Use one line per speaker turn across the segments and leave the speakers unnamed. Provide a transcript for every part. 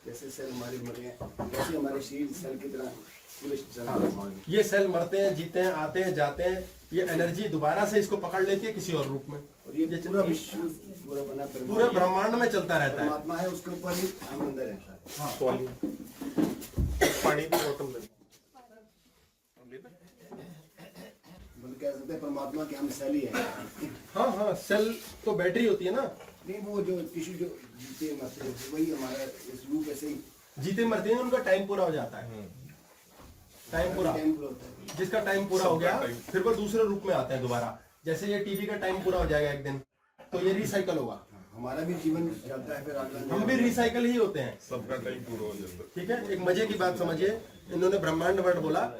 जैसे सेल हमारे मरे हैं, वैसे हमारे शरीर सेल की तरह पूरे चलते हैं।
ये सेल मरते हैं, जीते हैं, आते हैं, जाते हैं, ये एनर्जी दोबारा से इसको पकड़ लेती है किसी और रूप में,
और ये पूरा विश्व पूरा बना
पूरे ब्रह्मांड में चलता रहता है।
परमात्मा है, उसके ऊपर ही हम अंदर है।
हाँ।
पानी की बोतल ले
मतलब कह सकते हैं परमात्मा के हम सेल ही है।
हाँ हाँ, सेल तो बैटरी होती है ना,
नहीं वो जो टिश्यू जो जीते मरते हैं, वही हमारा इस रूप ऐसे ही
जीते मरते हैं, उनका टाइम पूरा हो जाता है। टाइम पूरा,
टाइम पूरा होता है।
जिसका टाइम पूरा हो गया फिर वो दूसरे रूप में आते हैं दोबारा। जैसे ये टीवी का टाइम पूरा हो जाएगा एक दिन, तो ये रिसाइकल होगा,
हमारा भी जीवन चलता है, फिर आगे
हम भी रिसाइकल ही होते हैं।
सबका टाइम पूरा हो जाता है।
ठीक है, एक मजे की बात समझिए, इन्होंने ब्रह्मांड वर्ड बोला।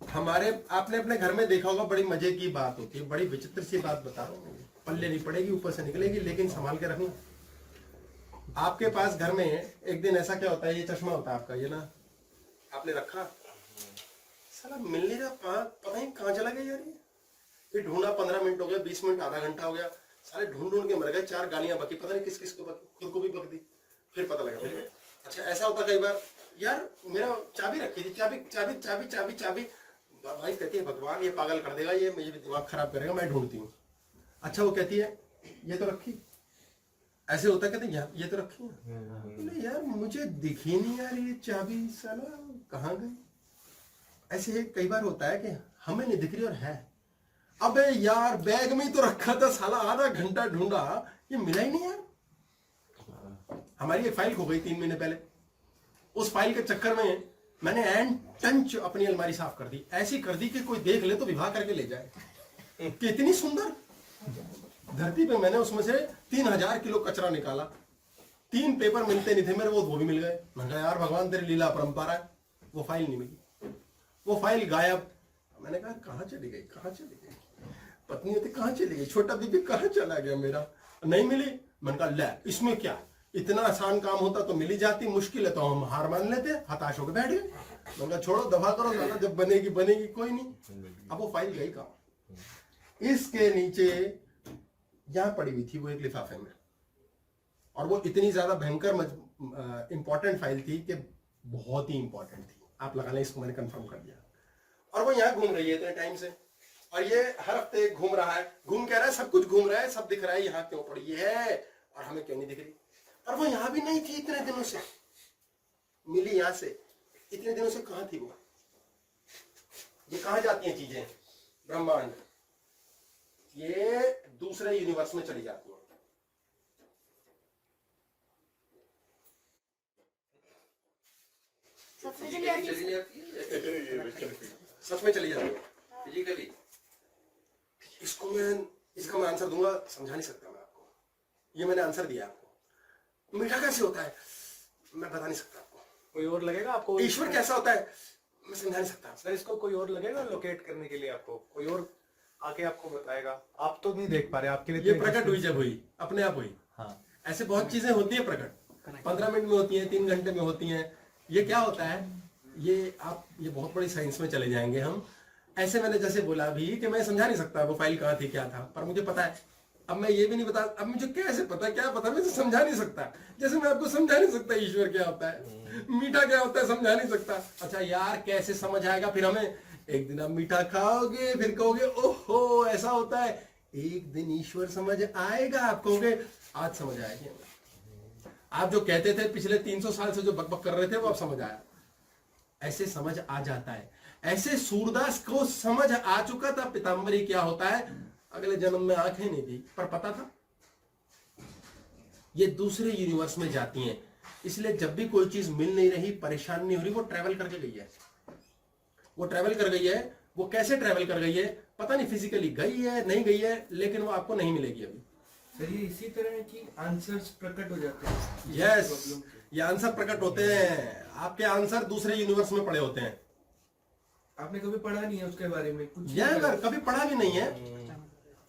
हमारे आपने अपने घर में देखा होगा, बड़ी मजे की बात होती है, बड़ी विचित्र सी बात बता रहा हूँ, पल्ले नहीं पड़ेगी, ऊपर से निकलेगी, लेकिन संभाल के रखना। आपके पास घर में एक दिन ऐसा क्या होता है, ये चश्मा होता है आपका, ये ना आपने रखा, साला मिल नहीं रहा, पता नहीं कहाँ चला गया यार ये ढूंढा, 15 मिनट हो गया, 20 मिनट, आधा घंटा हो गया, सारे ढूंढ ढूंढ के मर गए, 4 गालियां बकी, पता नहीं किस किस को बकी, खुद को भी बक दी, फिर पता लगा। अच्छा ऐसा होता कई बार, यार मेरा चाबी रखी थी, चाबी चाबी चाबी चाबी चाबी, भाई कहती है भगवान ये पागल कर देगा, ये मुझे दिमाग खराब करेगा, मैं ढूंढती हूँ। अच्छा वो कहती है ये तो रखी, ऐसे होता है, कहते हैं ये तो रखी है, यार मुझे दिखी नहीं यार ये चाबी, साला कहाँ गई। ऐसे कई बार होता है कि हमें नहीं दिख रही और है, अबे यार बैग में ही तो रखा था, साला आधा घंटा ढूंढा, ये मिला ही नहीं यार। हमारी एक फाइल खो गई 3 महीने पहले, उस फाइल के चक्कर में मैंने एंड टंच अपनी अलमारी साफ कर दी, ऐसी कर दी कि कोई देख ले तो विवाह करके ले जाए। कितनी सुंदर, धरती पे मैंने उसमें से 3000 किलो कचरा निकाला, 3 पेपर मिलते नहीं थे मेरे, वो भी मिल गए। मैंने कहा यार भगवान तेरी लीला परंपरा है, वो फाइल नहीं मिली, वो फाइल गायब। मैंने कहा कहाँ चली गई, कहाँ चली गई, पत्नी होती कहाँ चली गई, छोटा बीबी कहाँ चला गया मेरा, नहीं मिली। मैंने कहा ले इसमें क्या, इतना आसान काम होता तो मिली जाती, मुश्किल है तो हम हार मान लेते, हताश होकर बैठ गए। मैंने कहा छोड़ो दफा करो, मैंने जब बनेगी बनेगी, कोई नहीं। अब वो फाइल गई कहाँ, इसके नीचे यहाँ पड़ी हुई थी वो एक लिफाफे में, और वो इतनी ज्यादा भयंकर इंपॉर्टेंट फाइल थी कि बहुत ही इंपॉर्टेंट थी, आप लगा लें, इसको मैंने कंफर्म कर दिया। और वो यहाँ घूम रही है इतने टाइम से, और ये हर हफ्ते घूम रहा है, घूम कह रहा है सब कुछ घूम रहा है, सब दिख रहा है, यहाँ क्यों पड़ी है और हमें क्यों नहीं दिख रही। और वो यहाँ भी नहीं थी इतने दिनों से, मिली यहाँ से, इतने दिनों से कहाँ थी वो, ये कहाँ जाती हैं चीजें, ब्रह्मांड, ये दूसरे यूनिवर्स में चली जाती है।
सच में चली जाती है
फिजिकली। इसको इसका मैं आंसर दूंगा, समझा नहीं सकता मैं आपको, ये मैंने आंसर दिया आपको। मीठा कैसे होता है मैं बता नहीं सकता आपको,
कोई और लगेगा आपको,
ईश्वर कैसा होता है मैं समझा नहीं सकता।
सर इसको कोई और लगेगा लोकेट करने के लिए, आपको कोई और आके आपको बताएगा, आप तो नहीं देख पा रहे, आपके लिए
ये प्रकट हुई जब हुई, अपने आप हुई।
हाँ,
ऐसे बहुत चीजें होती है प्रकट, 15 मिनट में होती हैं, 3 घंटे में होती हैं। ये क्या होता है, ये आप ये बहुत बड़ी साइंस में चले जाएंगे हम। ऐसे मैंने जैसे बोला अभी कि मैं समझा नहीं सकता वो फाइल कहाँ थी क्या था, पर मुझे पता है। अब मैं ये भी नहीं बता, अब मुझे कैसे पता, क्या पता, मैं समझा नहीं सकता। जैसे मैं आपको समझा नहीं सकता ईश्वर क्या होता है, मीठा क्या होता है समझा नहीं सकता। अच्छा यार कैसे समझ आएगा फिर हमें, एक दिन आप मीठा खाओगे फिर कहोगे ओहो ऐसा होता है, एक दिन ईश्वर समझ आएगा, आप कहोगे आज समझ आएगी। आप जो कहते थे पिछले 300 साल से जो बकबक कर रहे थे वो अब समझ आया, ऐसे समझ आ जाता है। ऐसे सूरदास को समझ आ चुका था पीताम्बरी क्या होता है, अगले जन्म में आंखें नहीं थी पर पता था। ये दूसरे यूनिवर्स में जाती हैं, इसलिए जब भी कोई चीज मिल नहीं रही, परेशान नहीं हो रही, वो ट्रेवल करके गई है, वो ट्रेवल कर गई है। वो कैसे ट्रेवल कर गई है पता नहीं, फिजिकली गई है नहीं गई है, लेकिन वो आपको नहीं मिलेगी अभी।
सर ये इसी तरह की आंसर्स प्रकट हो जाते हैं।
यस, ये आंसर प्रकट होते हैं, आपके आंसर दूसरे यूनिवर्स में पड़े होते हैं।
आपने कभी पढ़ा नहीं है उसके बारे में कुछ?
ये अगर कभी पढ़ा भी नहीं है,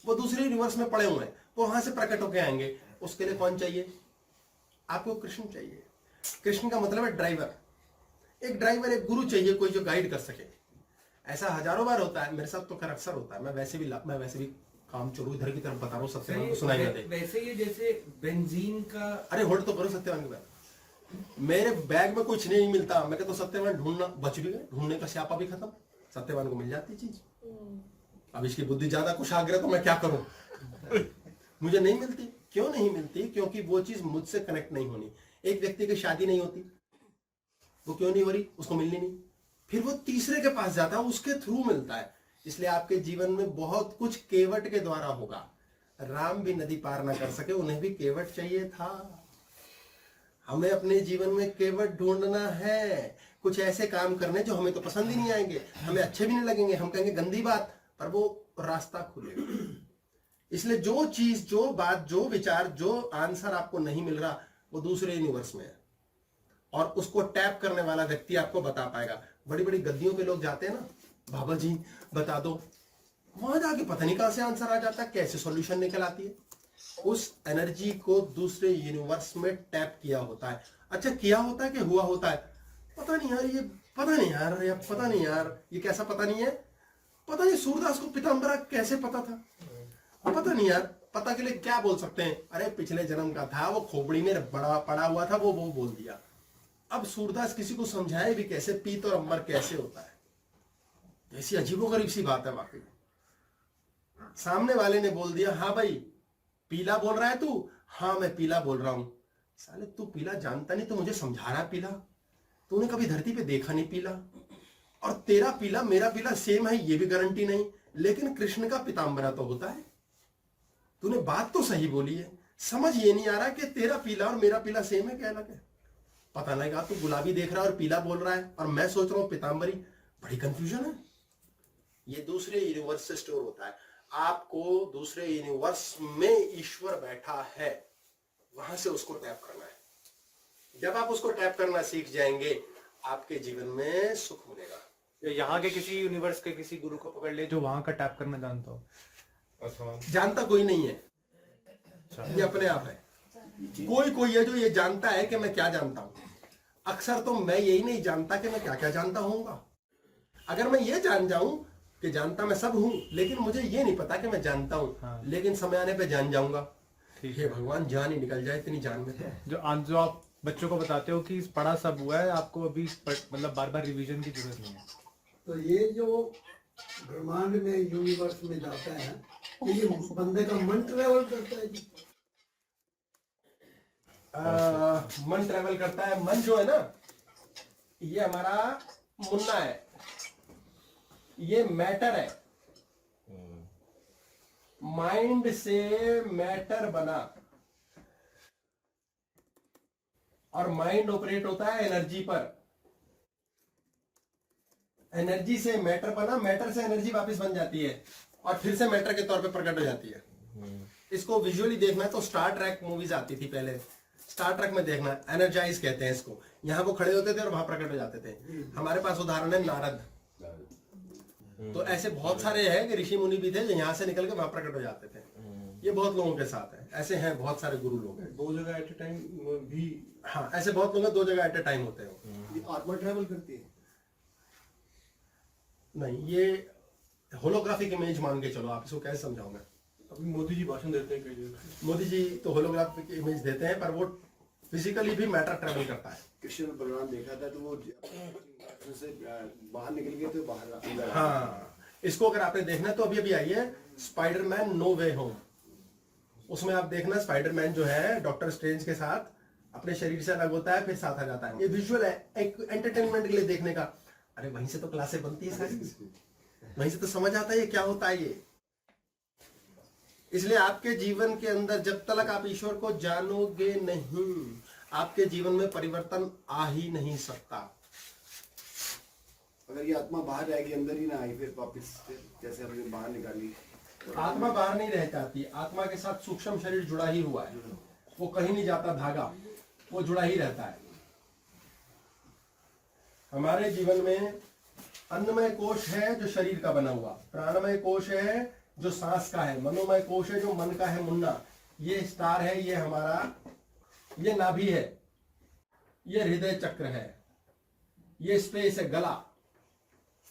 वो दूसरे यूनिवर्स में पड़े हुए हैं, वो वहां से प्रकट होके आएंगे। उसके लिए कौन चाहिए आपको? कृष्ण चाहिए। कृष्ण का मतलब है ड्राइवर, एक ड्राइवर, एक गुरु चाहिए, कोई जो गाइड कर सके। ऐसा हजारों बार होता है, मेरे साथ तो खैर अक्सर होता है। मैं वैसे भी काम चोरू इधर की तरफ बता रहा हूँ, सत्यवान को सुनाई ना दे।
वैसे ये जैसे बेंजीन का,
अरे होल्ड तो करो सत्यवान की बात। मेरे बैग में कुछ नहीं मिलता, मैं कहता सत्यवान ढूंढना, बच भी गए, ढूंढने का स्यापा भी खत्म, सत्यवान को मिल जाती चीज। अब इसकी बुद्धि ज्यादा कुशाग्र, तो मैं क्या करूं? मुझे नहीं मिलती। क्यों नहीं मिलती? क्योंकि वो चीज मुझसे कनेक्ट नहीं होनी। एक व्यक्ति की शादी नहीं होती, वो क्यों नहीं हो रही? उसको मिलनी नहीं। फिर वो तीसरे के पास जाता है, उसके थ्रू मिलता है। इसलिए आपके जीवन में बहुत कुछ केवट के द्वारा होगा। राम भी नदी पार ना कर सके, उन्हें भी केवट चाहिए था। हमें अपने जीवन में केवट ढूंढना है, कुछ ऐसे काम करने जो हमें तो पसंद ही नहीं आएंगे, हमें अच्छे भी नहीं लगेंगे, हम कहेंगे गंदी बात, पर वो रास्ता खुलेगा। इसलिए जो चीज, जो बात, जो विचार, जो आंसर आपको नहीं मिल रहा, वो दूसरे यूनिवर्स में है, और उसको टैप करने वाला व्यक्ति आपको बता पाएगा। बड़ी बड़ी गद्दियों पे लोग जाते हैं ना, बाबा जी बता दो, वहां जाके पता नहीं कहां से आंसर आ जाता है, कैसे सॉल्यूशन निकल आती है। उस एनर्जी को दूसरे यूनिवर्स में टैप किया होता है। अच्छा, किया होता है कि हुआ होता है? पता नहीं यार, ये पता नहीं यार, ये पता नहीं यार, ये कैसा पता नहीं है? पता नहीं सूरदास को पीताम्बरा कैसे पता था? पता नहीं यार, पता के लिए क्या बोल सकते हैं? अरे पिछले जन्म का था, वो खोपड़ी में बड़ा पड़ा हुआ था, वो बोल दिया। अब सूरदास किसी को समझाए भी कैसे, पीत और अंबर कैसे होता है? ऐसी अजीबोगरीब सी बात है वाकई। सामने वाले ने बोल दिया, हाँ भाई पीला बोल रहा है तू? हाँ मैं पीला बोल रहा हूं। साले तू पीला जानता नहीं तो मुझे समझा रहा है पीला? तूने कभी धरती पे देखा नहीं पीला? और तेरा पीला मेरा पीला सेम है ये भी गारंटी नहीं, लेकिन कृष्ण का पीताम्बरा तो होता है। तूने बात तो सही बोली है, समझ ये नहीं आ रहा कि तेरा पीला और मेरा पीला सेम है क्या अलग है? पता नहीं कहा, तू गुलाबी देख रहा है और पीला बोल रहा है, और मैं सोच रहा हूं पीताम्बरी। बड़ी कंफ्यूजन है। ये दूसरे यूनिवर्स से स्टोर होता है। आपको दूसरे यूनिवर्स में ईश्वर बैठा है, वहां से उसको टैप करना है। जब आप उसको टैप करना सीख जाएंगे, आपके जीवन में सुख मिलेगा।
यहाँ के किसी यूनिवर्स के किसी गुरु को पकड़ ले जो वहां का टैप करना जानता हो।
जानता कोई नहीं है, ये अपने आप है। कोई है जो ये जानता है कि मैं क्या जानता हूं। अक्सर तो मैं यही नहीं जानता कि मैं क्या क्या जानता हूँगा। अगर मैं ये जान जाऊं कि जानता मैं सब हूं, लेकिन मुझे ये नहीं पता कि मैं जानता हूं।
हाँ।
लेकिन समय आने पे जान जाऊंगा।
ठीक
हे भगवान, जान ही निकल जाए इतनी जान में।
जो आप बच्चों को बताते हो कि पढ़ा सब हुआ है, आपको अभी मतलब बार बार रिवीजन की जरूरत नहीं है।
तो ये जो ब्रह्मांड में यूनिवर्स में जाता है, ये बंदे का मन ट्रेवल करता है जी?
मन ट्रेवल करता है। मन जो है ना, ये हमारा मुन्ना है, ये मैटर है। माइंड से मैटर बना, और माइंड ऑपरेट होता है एनर्जी पर। एनर्जी से मैटर बना, मैटर से एनर्जी वापस बन जाती है, और फिर से मैटर के तौर पे प्रकट हो जाती है। इसको विजुअली देखना है तो स्टार ट्रैक मूवीज आती थी पहले। स्टार ट्रैक में देखना, एनर्जाइज कहते हैं इसको। यहाँ वो खड़े होते थे और वहां प्रकट हो जाते थे। हमारे पास उदाहरण है नारद। तो ऐसे बहुत सारे हैं कि ऋषि मुनि भी थे जो यहाँ से निकल के वहां प्रकट हो जाते थे। ये बहुत लोगों के साथ है, ऐसे हैं बहुत सारे गुरु लोग हैं।
दो जगह एट ए टाइम भी।
हाँ, ऐसे बहुत लोग हैं, दो जगह एट ए टाइम होते हैं।
ये आत्मा ट्रैवल करती है?
नहीं, ये होलोग्राफिक इमेज मान के चलो। आप इसको कैसे समझाऊंगा?
अभी मोदी जी भाषण देते हैं कई जगह।
मोदी जी तो होलोग्राफिक इमेज देते हैं, पर वो फिजिकली भी मैटर ट्रेवल करता है।
कृष्ण बलराम देखा था तो वो से बाहर निकल गए थे, बाहर अंदर।
हाँ, इसको अगर आपने देखना है तो अभी अभी आई है स्पाइडरमैन नो वे होम। उसमें आप देखना, स्पाइडरमैन जो है डॉक्टर स्ट्रेंज के साथ अपने शरीर से अलग होता है, फिर साथ आ जाता है। ये विजुअल है, एक एंटरटेनमेंट के लिए देखने का। अरे वहीं से तो क्लासें बनती है सारी, वहीं से तो समझ आता है ये क्या होता है ये। इसलिए आपके जीवन के अंदर जब तक आप ईश्वर को जानोगे नहीं, आपके जीवन में परिवर्तन आ ही नहीं सकता।
अगर ये आत्मा बाहर जाएगी, अंदर ही ना आई, फिर वापस जैसे हमने बाहर निकाली।
आत्मा बाहर नहीं रह जाती, आत्मा के साथ सूक्ष्म शरीर जुड़ा ही हुआ है, वो कहीं नहीं जाता। धागा वो जुड़ा ही रहता है। हमारे जीवन में अन्नमय कोश है जो शरीर का बना हुआ, प्राणमय कोश है जो सांस का है, मनोमय कोश है जो मन का है मुन्ना, ये स्टार है, ये हमारा, ये नाभि है, ये हृदय चक्र है, ये स्पेस है गला,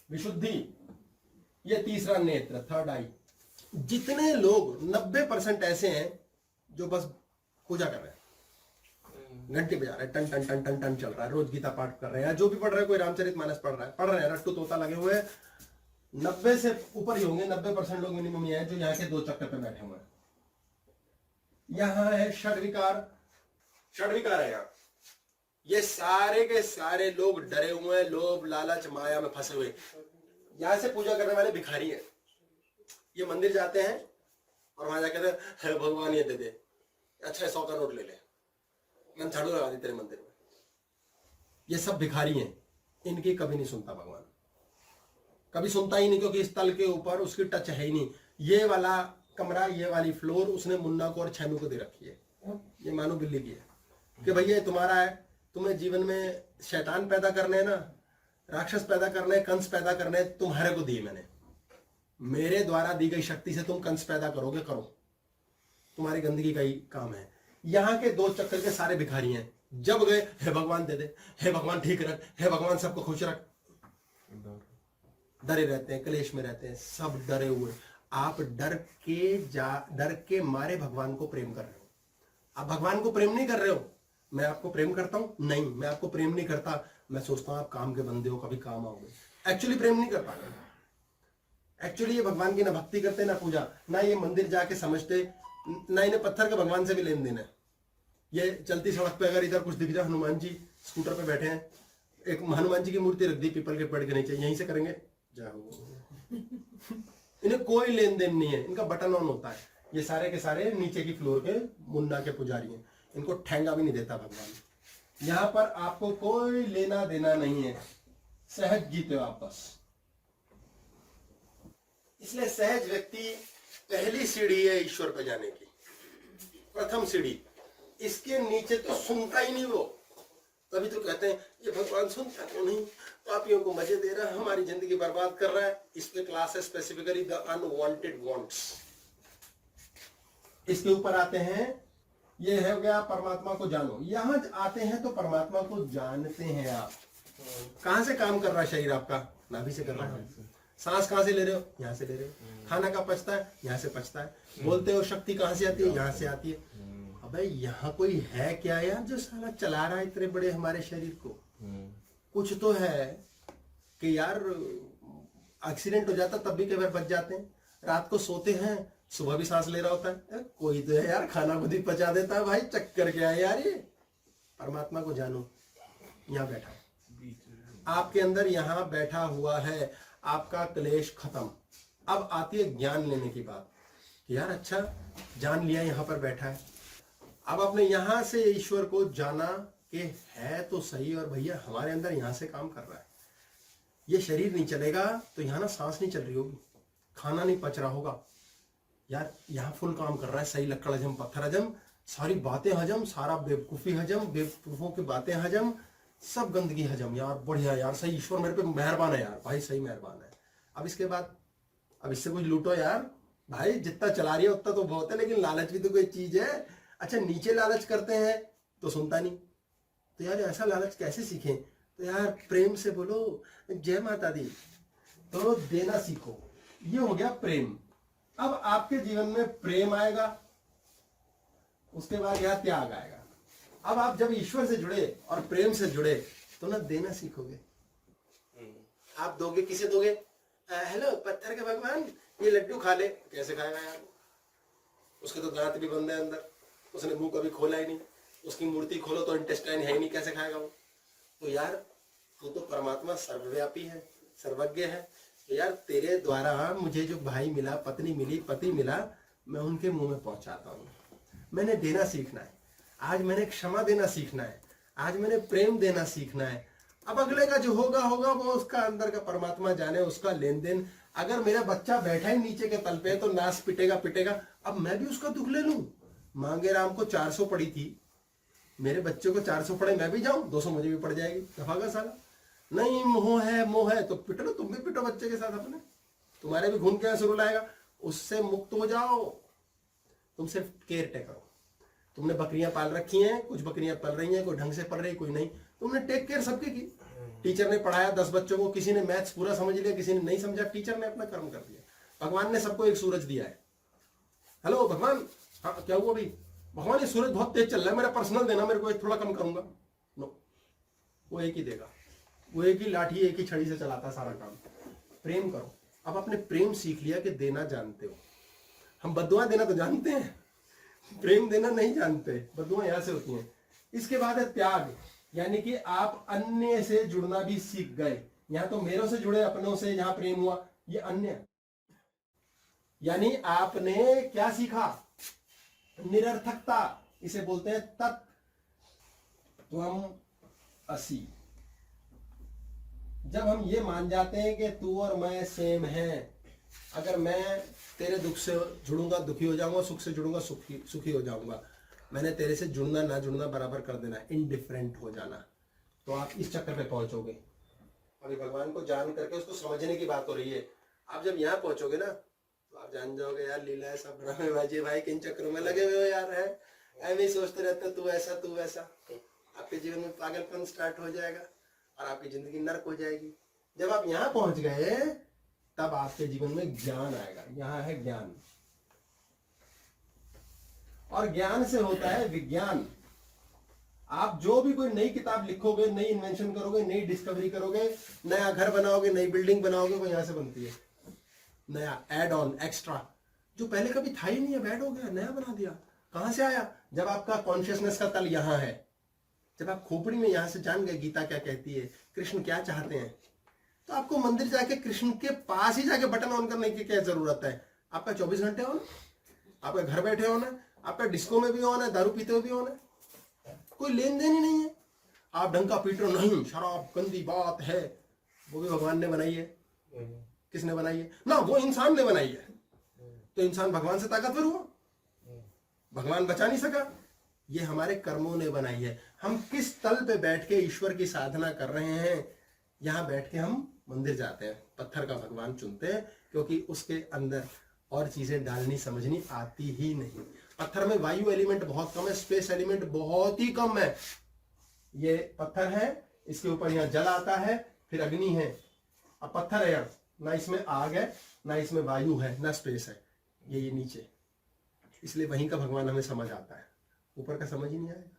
विशुद्धि, ये तीसरा नेत्र, थर्ड आई। जितने लोग 90% ऐसे हैं जो बस पूजा कर रहे हैं, घंटी बजा रहे हैं, टन टन टन टन टन चल रहा है, रोज गीता पाठ कर रहे हैं, जो भी पढ़ रहे हैं, कोई रामचरितमानस पढ़ रहे हैं, रट्टू तोता लगे हुए हैं। 90 से ऊपर ही होंगे, 90% लोग मिनिमम ये हैं जो यहाँ के 2 चक्कर पे बैठे हुए हैं। यहाँ है षड्विकार, षड्विकार है यहाँ। ये सारे के सारे लोग डरे हुए हैं, लोभ लालच माया में फंसे हुए। यहाँ से पूजा करने वाले भिखारी हैं। ये मंदिर जाते हैं और वहां जाके कहते हैं भगवान ये दे दे, अच्छा 100 का नोट ले ले, मैं झाड़ू लगा दी तेरे मंदिर में। ये सब भिखारी हैं, इनकी कभी नहीं सुनता भगवान, कभी सुनता ही नहीं, क्योंकि इस तल के ऊपर उसकी टच है ही नहीं। ये वाला कमरा, ये वाली फ्लोर उसने मुन्ना को और छैनू को दे रखी है। ये मानो बिल्ली की है कि भैया तुम्हारा है, तुम्हें जीवन में शैतान पैदा करने हैं ना, राक्षस पैदा करने, कंस पैदा करने, तुम्हारे को दिए मैंने। मेरे द्वारा दी गई शक्ति से तुम कंस पैदा करोगे, करो, तुम्हारी गंदगी का ही काम है। यहाँ के 2 चक्कर के सारे भिखारी हैं। जब गए, हे भगवान दे दे, हे भगवान ठीक रख, हे भगवान सबको खुश रख, डरे रहते हैं, क्लेश में रहते हैं, सब डरे हुए। आप डर के मारे भगवान को प्रेम कर रहे हो। आप भगवान को प्रेम नहीं कर रहे हो। मैं आपको प्रेम करता हूं? नहीं, मैं आपको प्रेम नहीं करता। मैं सोचता हूं आप काम के बंदे हो, कभी काम आओगे। एक्चुअली प्रेम नहीं करता। एक्चुअली ये भगवान की ना भक्ति करते, ना पूजा, ना ये मंदिर जाके समझते, ना इन्हें पत्थर के भगवान से भी लेन देन है। ये चलती सड़क पे अगर इधर कुछ दिख जाए, हनुमान जी स्कूटर पे बैठे हैं, एक हनुमान जी की मूर्ति रख दी पीपल के पेड़ के नीचे, यहीं से करेंगे जाओ। इन्हें कोई लेन देन नहीं है, इनका बटन ऑन होता है। ये सारे के सारे नीचे की फ्लोर के मुन्ना के पुजारी हैं, इनको ठेंगा भी नहीं देता भगवान। यहां पर आपको कोई लेना देना नहीं है, सहज जीते हो आप बस। इसलिए सहज व्यक्ति पहली सीढ़ी है ईश्वर पे जाने की, प्रथम सीढ़ी। इसके नीचे तो सुनता ही नहीं वो। तभी तो कहते हैं ये भगवान सुनता क्यों नहीं, पापियों को मजे दे रहा है, हमारी जिंदगी बर्बाद कर रहा है। इस पे क्लास है स्पेसिफिकली द अनवांटेड वांट्स। इसके ऊपर आते हैं, ये है गया परमात्मा को जानो। यहां आते हैं तो परमात्मा को जानते हैं आप। कहां से काम कर रहा है शरीर आपका? नाभि से कर रहा है। सांस कहां से ले रहे हो? यहां से ले रहे हो। खाना का पचता है, यहां से पचता है। बोलते हो शक्ति कहां से आती है? यहां से आती है। अबे यहाँ कोई है क्या यार जो साला चला रहा है इतने बड़े हमारे शरीर को? कुछ तो है कि यार एक्सीडेंट हो जाता तब भी कई बार बच जाते हैं। रात को सोते हैं, सुबह भी सांस ले रहा होता है। कोई तो है यार, खाना खुद ही पचा देता है। भाई चक्कर क्या है यार ये? परमात्मा को जानो, यहाँ बैठा है आपके अंदर, यहाँ बैठा हुआ है। आपका क्लेश खत्म। अब आती है ज्ञान लेने की बात। यार अच्छा जान लिया, यहाँ पर बैठा है। अब आपने यहां से ईश्वर को जाना कि है तो सही, और भैया हमारे अंदर यहां से काम कर रहा है। ये शरीर नहीं चलेगा तो यहाँ ना सांस नहीं चल रही होगी, खाना नहीं पच रहा होगा यार। यहाँ फुल काम कर रहा है, सही लक्कड़ हजम, पत्थर हजम, सारी बातें हजम, सारा बेवकूफ़ी हजम, बेवकूफ़ों की बातें हजम, सब गंदगी हजम। यार बढ़िया यार, सही ईश्वर मेरे पे मेहरबान है यार, भाई सही मेहरबान है। अब इसके बाद अब इससे कुछ लूटो यार। भाई जितना चला रही है उतना तो बहुत है, लेकिन लालच भी तो कोई चीज है। अच्छा नीचे लालच करते हैं तो सुनता नहीं, तो यार ऐसा लालच कैसे सीखें? तो यार प्रेम से बोलो जय माता दी, तो देना सीखो। ये हो गया प्रेम। अब आपके जीवन में प्रेम आएगा, उसके बाद यहाँ त्याग आएगा। अब आप जब ईश्वर से जुड़े और प्रेम से जुड़े तो ना देना सीखोगे। आप दोगे, किसे दोगे? हेलो पत्थर के भगवान ये लड्डू खा ले। कैसे खाएगा यार? उसके तो दांत भी बंद है अंदर, उसने मुंह कभी खोला ही नहीं। उसकी मूर्ति खोलो तो इंटेस्टाइन है ही नहीं, कैसे खाएगा वो? तो यार तू तो परमात्मा सर्वव्यापी है, सर्वज्ञ है। तो यार तेरे द्वारा मुझे जो भाई मिला, पत्नी मिली, पति मिला, मैं उनके मुंह में पहुंचाता हूँ। मैंने देना सीखना है। आज मैंने क्षमा देना सीखना है। आज मैंने प्रेम देना सीखना है। अब अगले का जो होगा होगा, वो उसका अंदर का परमात्मा जाने, उसका लेन देन। अगर मेरा बच्चा बैठा ही नीचे के तल पे तो नाश पिटेगा पिटेगा। अब मैं भी उसका दुख ले लूं? मांगे राम को 400 पड़ी थी, मेरे बच्चे को 400 पड़े, मैं भी जाऊं 200 मुझे भी पड़ जाएगी। दफागा साला। नहीं मोह है तो पिट लो, तुम भी पिटो बच्चे के साथ अपने, तुम्हारे भी घूम के आंसू रुलाएगा। उससे मुक्त हो जाओ। तुम सिर्फ केयर टेकर हो। तुमने बकरियां पाल रखी हैं, कुछ बकरियां पल रही हैं, कोई ढंग से पल रही, कोई नहीं। तुमने टेक केयर सबकी की। टीचर ने पढ़ाया 10 बच्चों को, किसी ने मैथ्स पूरा समझ लिया, किसी ने नहीं समझा, टीचर ने अपना कर्म कर दिया। भगवान ने सबको एक सूरज दिया है। हेलो भगवान, हाँ क्या हुआ? अभी भगवान ये सूरज बहुत तेज चल रहा है, मेरा पर्सनल देना, मेरे को एक थोड़ा कम करूंगा। नो, वो एक ही देगा, वो एक ही लाठी एक ही छड़ी से चलाता है सारा काम। प्रेम करो। अब आपने प्रेम सीख लिया कि देना जानते हो। हम बद्दुआ देना तो जानते हैं, प्रेम देना नहीं जानते। बद्दुआ यहां से होती हैं। इसके बाद है त्याग, यानी कि आप अन्य से जुड़ना भी सीख गए। यहां तो मेरों से जुड़े, अपनों से जहां प्रेम हुआ, ये अन्य, यानी आपने क्या सीखा? निरर्थकता, इसे बोलते हैं तत्त्वम् असि। जब हम ये मान जाते हैं कि तू और मैं सेम हैं, अगर मैं तेरे दुख से जुड़ूंगा दुखी हो जाऊंगा, सुख से जुड़ूंगा सुखी हो जाऊंगा, मैंने तेरे से जुड़ना ना जुड़ना बराबर कर देना, इनडिफरेंट हो जाना, तो आप इस चक्कर पे पहुंचोगे। अभी भगवान को जान करके उसको समझने की बात हो रही है। आप जब यहाँ पहुंचोगे ना, तो आप जान जाओगे यार लीला है, सब ड्रामेबाजी भाई, किन चक्करों में लगे हुए हो यार, है ऐसे ही सोचते रहते तू ऐसा तू वैसा। आपके जीवन में पागलपन स्टार्ट हो जाएगा और आपकी जिंदगी नर्क हो जाएगी। जब आप यहाँ पहुंच गए तब आपके जीवन में ज्ञान आएगा। यहाँ है ज्ञान, और ज्ञान से होता है विज्ञान। आप जो भी कोई नई किताब लिखोगे, नई इन्वेंशन करोगे, नई डिस्कवरी करोगे, नया घर बनाओगे, नई बिल्डिंग बनाओगे, वो यहां से बनती है। नया एड ऑन, एक्स्ट्रा, जो पहले कभी था ही नहीं, अब ऐड हो गया, नया बना दिया। कहां से आया? जब आपका कॉन्शियसनेस का तल यहां है, जब आप खोपड़ी में यहां से जान गए गीता क्या कहती है, कृष्ण क्या चाहते हैं, तो आपको मंदिर जाके कृष्ण के पास ही जाके बटन ऑन करने की क्या जरूरत है? आपका 24 घंटे ऑन, आपका घर बैठे ऑन है, आपका डिस्को में भी ऑन है, दारू पीते हुए भी ऑन है, कोई लेन देन ही नहीं है। आप ढंग का पीटर नहीं, शराब गंदी बात है, वो भी भगवान ने बनाई है। किसने बनाई है? ना, वो इंसान ने बनाई है। तो इंसान भगवान से ताकतवर हुआ? भगवान बचा नहीं सका। ये हमारे कर्मों ने बनाई है। हम किस तल पे बैठ के ईश्वर की साधना कर रहे हैं, यहां बैठ के हम मंदिर जाते हैं, पत्थर का भगवान चुनते हैं, क्योंकि उसके अंदर और चीजें डालनी समझनी आती ही नहीं। पत्थर में वायु एलिमेंट बहुत कम है, स्पेस एलिमेंट बहुत ही कम है। ये पत्थर है, इसके ऊपर यहाँ जल आता है, फिर अग्नि है। अब पत्थर है यहाँ, ना इसमें आग है, ना इसमें वायु है, ना स्पेस है, ये नीचे। इसलिए वहीं का भगवान हमें समझ आता है, ऊपर का समझ ही नहीं आएगा।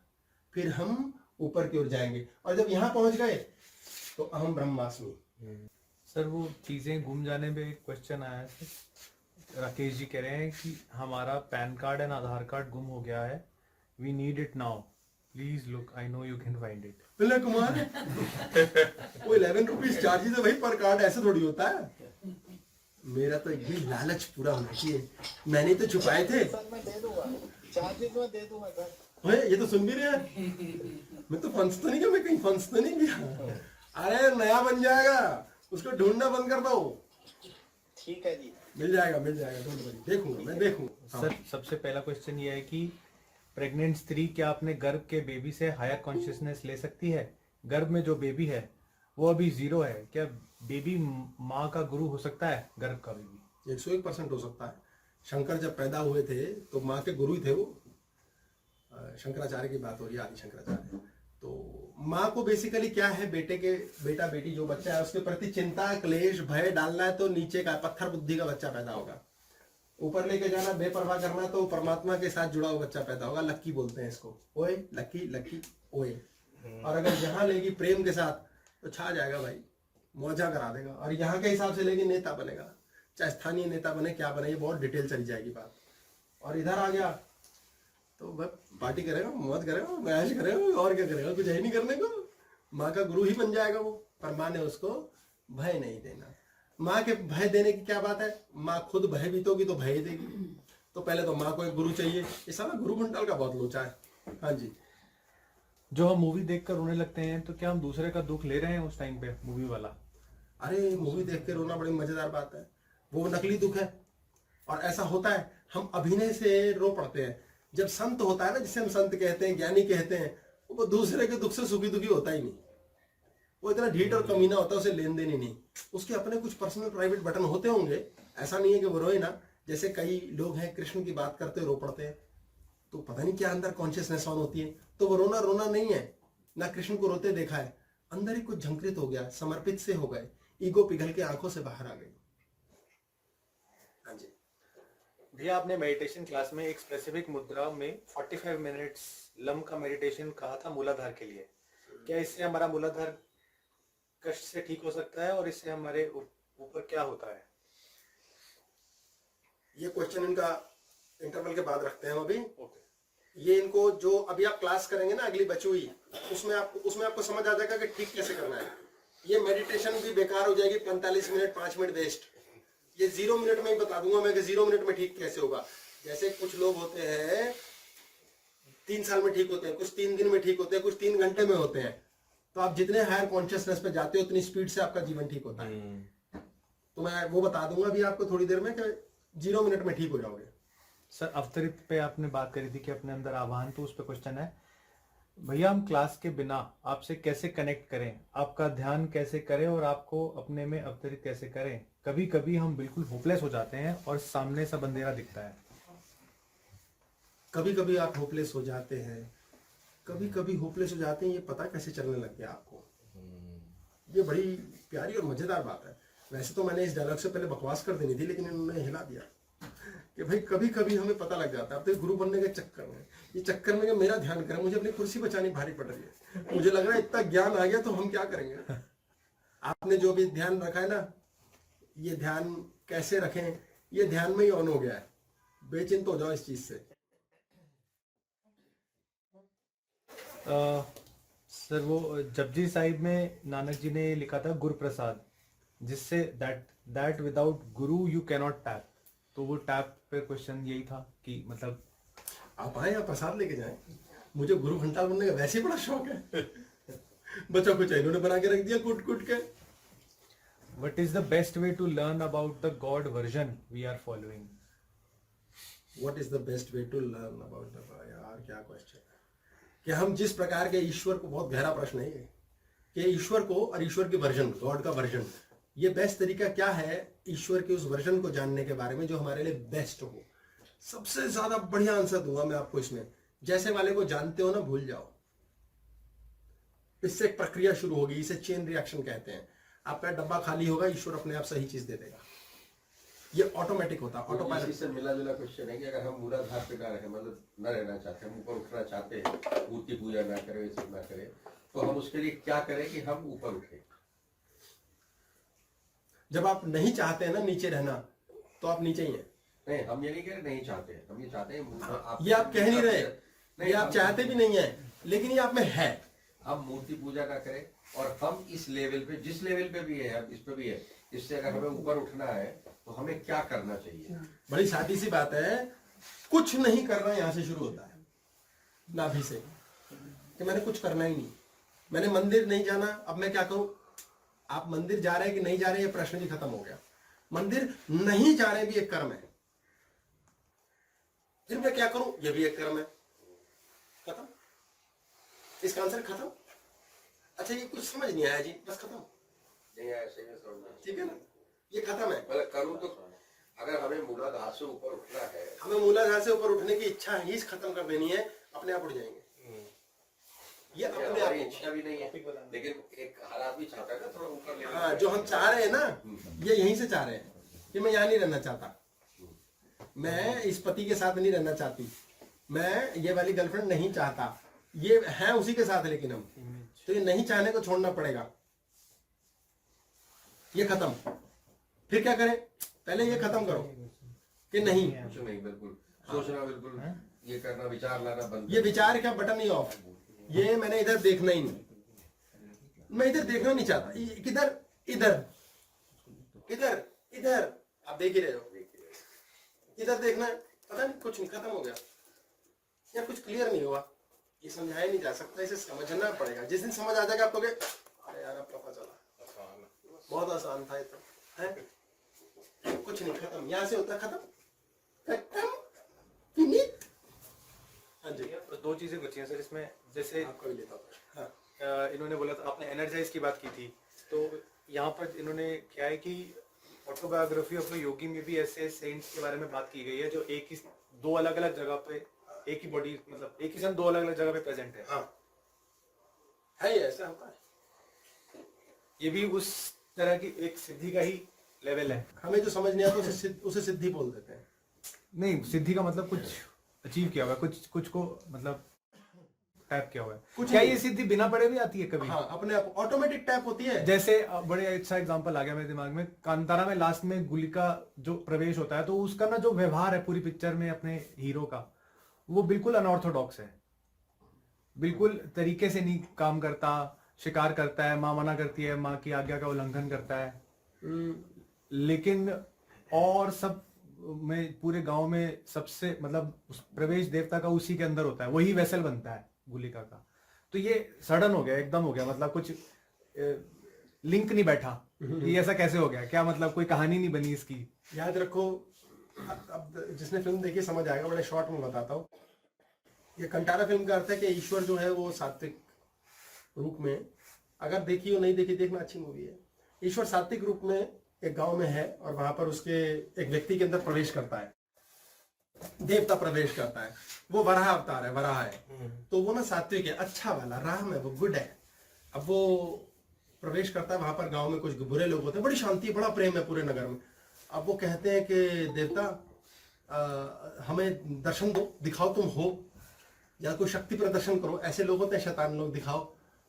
फिर हम ऊपर की ओर जाएंगे, और जब यहाँ पहुंच गए तो अहम ब्रह्मास्मि।
सर, वो चीजें गुम जाने पे एक क्वेश्चन आया है। राकेश जी कह रहे हैं कि हमारा PAN card and Aadhaar card गुम हो गया है, we need it now, please look, I know you can find it.
Billa Kumar वो 11 रुपीज चार्जेस है भाई पर कार्ड, ऐसे थोड़ी होता है। मेरा तो एक भी लालच पूरा होना चाहिए, मैंने तो छुपाए थे।
मैं दे दूंगा, चार्जेस में दे दूंगा सर।
ओए, ये तो सुन भी रहे हैं, मैं तो फंस तो नहीं गया, मैं कहीं फंस तो नहीं गया। अरे नया बन जाएगा, उसको ढूंढना बंद कर दो।
ठीक है जी,
मिल जाएगा डोंट वरी, देखूंगा मैं, देखूंगा।
सर, सबसे पहला क्वेश्चन ये है कि प्रेग्नेंट स्त्री क्या अपने गर्भ के बेबी से हायर कॉन्शियसनेस ले सकती है? गर्भ में जो बेबी है वो अभी 0 है, क्या बेबी माँ का गुरु हो सकता है? गर्भ का बेबी
101% हो सकता है। शंकर जब पैदा हुए थे तो माँ के गुरु ही थे वो। शंकराचार्य की बात हो रही है, आदि शंकराचार्य। तो माँ को बेसिकली क्या है, बेटा बेटी जो बच्चा है उसके प्रति चिंता, क्लेश, भय डालना है, तो नीचे का पत्थर बुद्धि का बच्चा पैदा होगा। ऊपर लेके जाना, बेपरवाह करना, तो परमात्मा के साथ जुड़ा हुआ बच्चा पैदा होगा। लक्की बोलते हैं इसको, ओए लक्की, लक्की ओए। और अगर यहाँ लेगी प्रेम के साथ तो छा जाएगा भाई, मौजा करा देगा। और यहाँ के हिसाब से लेगी नेता बनेगा, चाहे स्थानीय नेता बने, क्या बने, ये बहुत डिटेल चली जाएगी बात। और इधर आ गया तो बस पार्टी करेगा, मौज करेगा, मैश करेगा, और क्या करेगा, कुछ है नहीं करने को। माँ का गुरु ही बन जाएगा वो, पर माँ ने उसको भय नहीं देना। माँ के भय देने की क्या बात है, माँ खुद भयभीत होगी तो भय देगी। तो पहले तो माँ को एक गुरु चाहिए। ये साला गुरु कुंटल का बहुत लोचा है। हाँ जी,
जो हम मूवी देखकर रोने लगते हैं, तो क्या हम दूसरे का दुख ले रहे हैं उस टाइम पे, मूवी वाला?
अरे मूवी देख के रोना बड़ी मजेदार बात है, वो नकली दुख है। और ऐसा होता है, हम अभिनय से रो पड़ते हैं। जब संत होता है ना, जिसे हम संत कहते हैं, ज्ञानी कहते हैं, वो दूसरे के दुख से सुखी दुखी होता ही नहीं। वो इतना ढीठ और कमीना होता है, उसे लेन देन ही नहीं। उसके अपने कुछ पर्सनल प्राइवेट बटन होते होंगे, ऐसा नहीं है कि वो रोए ना। जैसे कई लोग हैं कृष्ण की बात करते रो पड़ते हैं, तो पता नहीं क्या अंदर कॉन्शियसनेस ऑन होती है, तो वो रोना नहीं है ना। कृष्ण को रोते देखा है, अंदर ही कुछ झंकृत हो गया, समर्पित से हो गए, ईगो पिघल के आंखों से बाहर आ गई। हाँ जी,
भैया आपने मेडिटेशन क्लास में एक स्पेसिफिक मुद्रा में 45 मिनट्स लम का मेडिटेशन कहा था मूलाधार के लिए। क्या इससे हमारा मूलाधार कष्ट से ठीक हो सकता है और इससे हमारे ऊपर क्या होता है?
ये क्वेश्चन इनका इंटरवल के बाद रखते हैं हम अभी।
ओके।
ये इनको जो अभी आप क्लास करेंगे ना अगली बची हुई, उसमें आपको समझ आ जाएगा कि ठीक कैसे करना है। ये मेडिटेशन भी बेकार हो जाएगी, 45 मिनट 5 मिनट वेस्ट। ये 0 मिनट में ही बता दूंगा मैं कि 0 मिनट में ठीक कैसे होगा। जैसे कुछ लोग होते हैं 3 साल में ठीक होते हैं, कुछ 3 दिन में ठीक होते हैं, कुछ 3 घंटे में होते हैं। तो आप जितने हायर कॉन्शियसनेस पे जाते हो उतनी स्पीड से आपका जीवन ठीक होता है। तो मैं वो बता दूंगा अभी आपको थोड़ी देर में कि 0 मिनट में ठीक हो जाओगे।
सर अवतरित पे आपने बात करी थी कि अपने अंदर आह्वान, तो उस पर क्वेश्चन है भैया हम क्लास के बिना आपसे कैसे कनेक्ट करें, आपका ध्यान कैसे करें और आपको अपने में अवतरित कैसे करें? कभी कभी हम बिल्कुल होपलेस हो जाते हैं और सामने सब अंधेरा दिखता है।
कभी कभी आप होपलेस हो जाते हैं, कभी कभी होपलेस हो जाते हैं, ये पता कैसे चलने लग गया आपको? ये बड़ी प्यारी और मजेदार बात है। वैसे तो मैंने इस डायलॉग से पहले बकवास कर देनी थी, लेकिन इन्होंने हिला दिया कि भाई कभी कभी हमें पता लग जाता है। अब तो गुरु बनने के चक्कर में, ये चक्कर में कि मेरा ध्यान करें, मुझे अपनी कुर्सी बचानी भारी पड़ रही है। मुझे लग रहा है इतना ज्ञान आ गया तो हम क्या करेंगे। आपने जो भी ध्यान रखा है ना, ये ध्यान कैसे रखें, ये ध्यान में ही ऑन हो गया है। बेचिंत हो जाओ इस चीज से।
सर वो जपजी साहिब में नानक जी ने लिखा था गुरु प्रसाद, जिससे that without Guru you cannot tap. तो वो टैप पे क्वेश्चन यही था कि मतलब
आप आए, आप प्रसाद लेके जाएं। मुझे गुरु घंटा बनने का वैसे ही बड़ा शौक है। बच्चों को इन्होंने बना के रख दिया कूट कूट के।
What is the best way to learn about the god version we are following?
What is the best way to learn about the, यार क्या क्वेश्चन है कि हम जिस प्रकार के ईश्वर को, बहुत गहरा प्रश्न है ये, कि ईश्वर को और ईश्वर के वर्जन, गॉड का वर्जन, ये बेस्ट तरीका क्या है ईश्वर के उस वर्जन को जानने के बारे में जो हमारे लिए बेस्ट हो। सबसे ज्यादा बढ़िया आंसर दूंगा मैं आपको इसमें। जैसे वाले को जानते हो ना, भूल जाओ। इससे एक प्रक्रिया शुरू होगी, इसे चेन रिएक्शन कहते हैं। आपका डब्बा खाली होगा, ईश्वर अपने आप सही चीज दे देगा। ये ऑटोमेटिक होता है, ऑटोपायलट।
इसी से मिला जुला क्वेश्चन है कि अगर हम मूलाधार पे ना रहे, मतलब न रहना चाहते, हम ऊपर उठना चाहते हैं, मूर्ति पूजा ना करें, ये सब ना करें, तो हम उसके लिए क्या करें कि हम ऊपर उठे?
जब आप नहीं चाहते हैं ना नीचे रहना, तो आप नीचे ही हैं।
नहीं, हम ये नहीं कह रहे नहीं चाहते हैं, हम ये चाहते हैं।
ये आप कह नहीं रहे, ये आप चाहते भी नहीं है, लेकिन ये आप में है।
हम मूर्ति पूजा ना करें और हम इस लेवल पे, जिस लेवल पे भी है, इस पे भी है, इससे अगर हमें ऊपर उठना है तो हमें क्या करना चाहिए?
बड़ी सादी सी बात है, कुछ नहीं करना यहां से शुरू होता है, नाभि से, कि मैंने कुछ करना ही नहीं, मैंने मंदिर नहीं जाना, अब मैं क्या करूं? आप मंदिर जा रहे हैं कि नहीं जा रहे हैं, ये प्रश्न भी खत्म हो गया। मंदिर नहीं जा रहे भी एक कर्म है, फिर मैं क्या करूं, ये भी एक कर्म है। खत्म, इसका आंसर खत्म। अच्छा, ये कुछ समझ नहीं आया जी, बस खत्म।
नहीं, ऐसे में समझना
ठीक है ना, ये खत्म है।
मतलब करूं तो अगर हमें मूलाधार से ऊपर उठना है,
हमें मूलाधार से ऊपर उठने की इच्छा ही खत्म कर देनी है, अपने आप उठ जाएंगे। ये अपने आप
हमारी इच्छा भी नहीं है, लेकिन एक हर आदमी चाहता है ना थोड़ा ऊपर लेना।
हाँ, जो हम चाह रहे हैं ना, ये यहीं से चाह रहे हैं कि मैं यहाँ नहीं रहना चाहता, मैं इस पति के साथ नहीं रहना चाहती, मैं ये वाली गर्लफ्रेंड नहीं चाहता, ये है उसी के साथ, लेकिन हम तो ये नहीं चाहने को छोड़ना पड़ेगा। ये खत्म। फिर क्या करें? पहले ये खत्म करो कि नहीं,
कुछ नहीं, बिल्कुल सोचना, बिल्कुल ये करना, विचार लाना बंद।
ये विचार क्या, बटन ही ऑफ। ये मैंने इधर देखना ही नहीं, मैं इधर देखना नहीं चाहता। किधर? इधर, इधर, इधर। आप देख ही रहे हो, इधर देखना है, पता नहीं, कुछ नहीं, खत्म हो गया। या कुछ क्लियर नहीं हुआ, ये समझाया नहीं जा सकता, इसे समझना पड़ेगा। जिस दिन समझ आ जाएगा आप कहोगे अरे यार अब पता चला, बहुत आसान था ये तो है। कुछ नहीं, खत्म, यहां से होता खत्म, खत्म, फिनिट। हाँ जी,
तो दो चीजें बची हैं सर इसमें। जैसे
आपको भी लेता हूँ। हाँ,
इन्होंने बोला था, आपने एनर्जाइज की बात की थी, तो यहाँ पर इन्होंने क्या है कि ऑटोबायोग्राफी ऑफ योगी में भी ऐसे सेंट्स के बारे में बात की गई है जो एक ही, दो अलग अलग जगह पे, एक ही बॉडी, मतलब एक ही सन दो अलग अलग जगह पे प्रेजेंट है।
हाँ, है, ये ऐसा होता है।
ये भी उस तरह की एक सिद्धि का ही लेवल है।
हमें जो समझ नहीं आता उसे सिद्धि बोल देते हैं।
नहीं, सिद्धि का मतलब कुछ अचीव किया हुआ है, कुछ को मतलब टैप किया हुआ है।
कुछ
क्या
नहीं।
ये सिद्धि बिना पढ़े भी आती है कभी?
हाँ, अपने आप ऑटोमेटिक टैप होती है।
जैसे बड़े अच्छा एग्जांपल आ गया मेरे दिमाग में, कांतारा में लास्ट में गुली का जो प्रवेश होता है, तो उसका ना जो व्यवहार है पूरी पिक्चर में अपने हीरो का, वो बिल्कुल अनऑर्थोडॉक्स है, बिल्कुल तरीके से नहीं काम करता, शिकार करता है, माँ मना करती है, माँ की आज्ञा का उल्लंघन करता है। लेकिन और सब में पूरे गांव में सबसे मतलब उस प्रवेश देवता का उसी के अंदर होता है, वही वेसल बनता है गुलिका का। तो ये सडन हो गया, एकदम हो गया, मतलब कुछ लिंक नहीं बैठा, ये ऐसा कैसे हो गया, क्या मतलब कोई कहानी नहीं बनी इसकी?
याद रखो, अब जिसने फिल्म देखी समझ आएगा, बड़े शॉर्ट में बताता हूँ। ये कंटारा फिल्म का अर्थ है कि ईश्वर जो है वो सात्विक रूप में, अगर देखी हो नहीं देखी देखना, अच्छी मूवी है। ईश्वर सात्विक रूप में एक गांव में है और वहां पर उसके एक व्यक्ति के अंदर प्रवेश करता है, देवता प्रवेश करता है, वो वराह अवतार है, वराह है, तो वो ना सात्विक है, अच्छा वाला, राम है, वो गुड है। अब वो प्रवेश करता है वहां पर, गांव में कुछ बुरे लोग होते हैं, बड़ी शांति है, बड़ा प्रेम है पूरे नगर में। अब वो कहते हैं कि देवता हमें दर्शन दो, दिखाओ तुम हो, या कोई शक्ति प्रदर्शन करो, ऐसे लोग होते हैं शैतान लोग, दिखाओ।